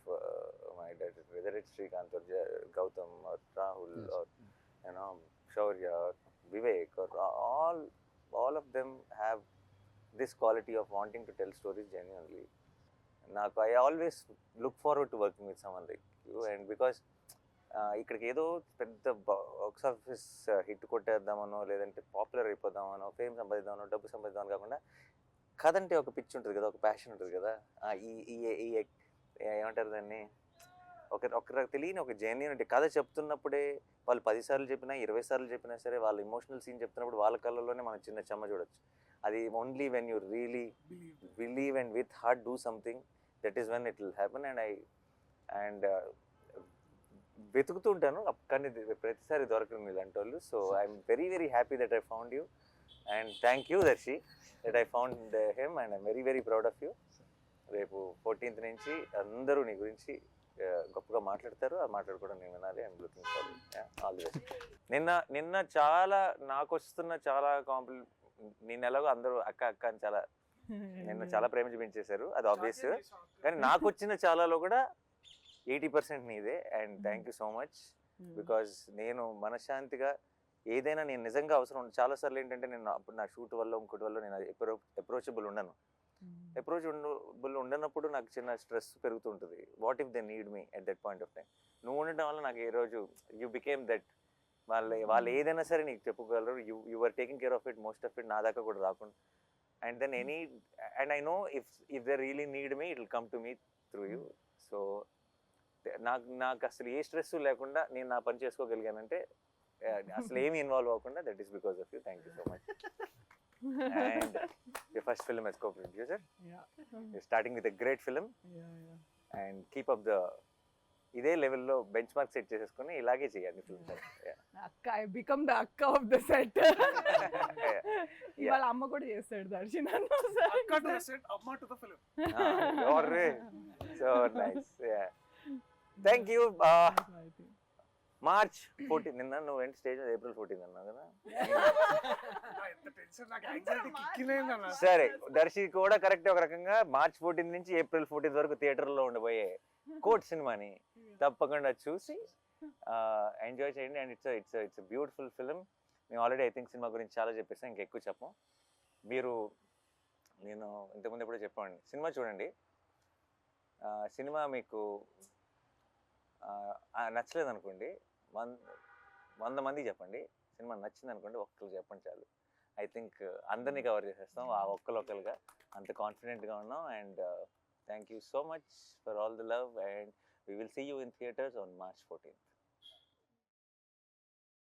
my directors, whether it's Srikanth or Gautam or Rahul or Shaurya or Vivek or all of them have this quality of wanting to tell stories genuinely. I always look forward to working with someone like you, and because ఇక్కడికి ఏదో పెద్ద box office hit కొట్టేద్దామనో లేదంటే popular అయిపోదామనో fame సంపాదిద్దామనో డబ్బు సంపాదిద్దామని కాకుండా కథ అంటే ఒక పిచ్చి ఉంటుంది కదా, ఒక ప్యాషన్ ఉంటుంది కదా. ఈ ఏమంటారు దాన్ని, ఒక తెలియని ఒక జెన్యూనిటీ. కథ చెప్తున్నప్పుడే వాళ్ళు 10 సార్లు చెప్పినా 20 సార్లు చెప్పినా సరే వాళ్ళ ఇమోషనల్ సీన్ చెప్తున్నప్పుడు వాళ్ళ కళ్ళల్లోనే మనం చిన్న చెమ్మ చూడొచ్చు. అది only when you really believe and with heart do something, that is when it will happen. And వెతుకుతూ ఉంటాను కానీ ప్రతిసారి దొరకరు ఇలాంటి వాళ్ళు. So I'm very very happy that I found you, and thank you Darshi that I found him, and I'm very very proud of you. రేపు 14th నుంచి అందరూ నీ గురించి గొప్పగా మాట్లాడతారు, ఆ మాట్లాడుకోవడం నేను వినాలి. I'm looking forward. All the best. నిన్న చాలా నాకు వస్తున్న చాలా నిన్న ఎలాగో అందరూ అక్క అక్క అని చాలా నిన్న చాలా ప్రేమ చూపించేశారు, అది ఆబ్వియస్. కానీ నాకు వచ్చిన చాలాలో కూడా 80% నీదే. And thank you so much, because నేను మనశ్శాంతిగా ఏదైనా నేను నిజంగా అవసరం చాలాసార్లు ఏంటంటే నేను అప్పుడు నా షూట్ వల్ల ఇంకోటి వల్ల నేను అప్రోచబుల్ ఉండను. అప్రోచబుల్ ఉండనప్పుడు నాకు చిన్న స్ట్రెస్ పెరుగుతుంటుంది. What if they need me at that point of time. నువ్వు ఉండటం వల్ల నాకు ఏ రోజు యూ బికేమ్ దట్. వాళ్ళు ఏదైనా సరే నీకు చెప్పుకోగలరు. You are taking care of it, most of it నా దాకా కూడా రాకుండా. And then and I know if they really need me it will come to me through you. So నాకు అసలు ఏ స్ట్రెస్ లేకుండా నేను నా పని చేసుకోగలిగానంటే అసలు ఏమి ఇన్వాల్వ్ అవ్వకుండా, that is because of you. Thank you so much. And your first film as co-producer. You're starting with a great film. And keep up the ఇదే లెవెల్లో బెంచ్ మార్క్ సెట్ చేసేసుకుని ఇలాగే చేయాలి ఫిల్మ్స్. అక్క ఐ బికమ్ ద అక్క of the set. ఇవాళ అమ్మ కూడా చేస్తాడు దర్శి నన్ను. అక్క టు సెట్, అమ్మ to the film. So nice. Thank you. March 14 నిన్న నువ్వు ఏంటి స్టేజ్ April 14 అన్నావు కదా. సరే దర్శి కూడా కరెక్ట్. ఒక రకంగా March 14 నుంచి April 14 వరకు థియేటర్లో ఉండబోయే కోట్ సినిమాని తప్పకుండా చూసి ఎంజాయ్ చేయండి. And it's beautiful film. మేము ఆల్రెడీ ఐ థింక్ సినిమా గురించి చాలా చెప్పేసాం, ఇంకెక్కువ చెప్పం. మీరు నేను ఇంతకుముందు ఎప్పుడో చెప్పండి, సినిమా చూడండి. సినిమా మీకు నచ్చలేదు అనుకోండి, 100 మందికి చెప్పండి. సినిమా నచ్చింది అనుకోండి, ఒక్కరికి చెప్పండి చాలు. ఐ థింక్ అందరినీ కవర్ చేసేస్తాం ఆ ఒక్కరొక్కరుగా, అంత కాన్ఫిడెంట్గా ఉన్నాం. And thank you so much for all the love, and we will see you in theatres on March 14th.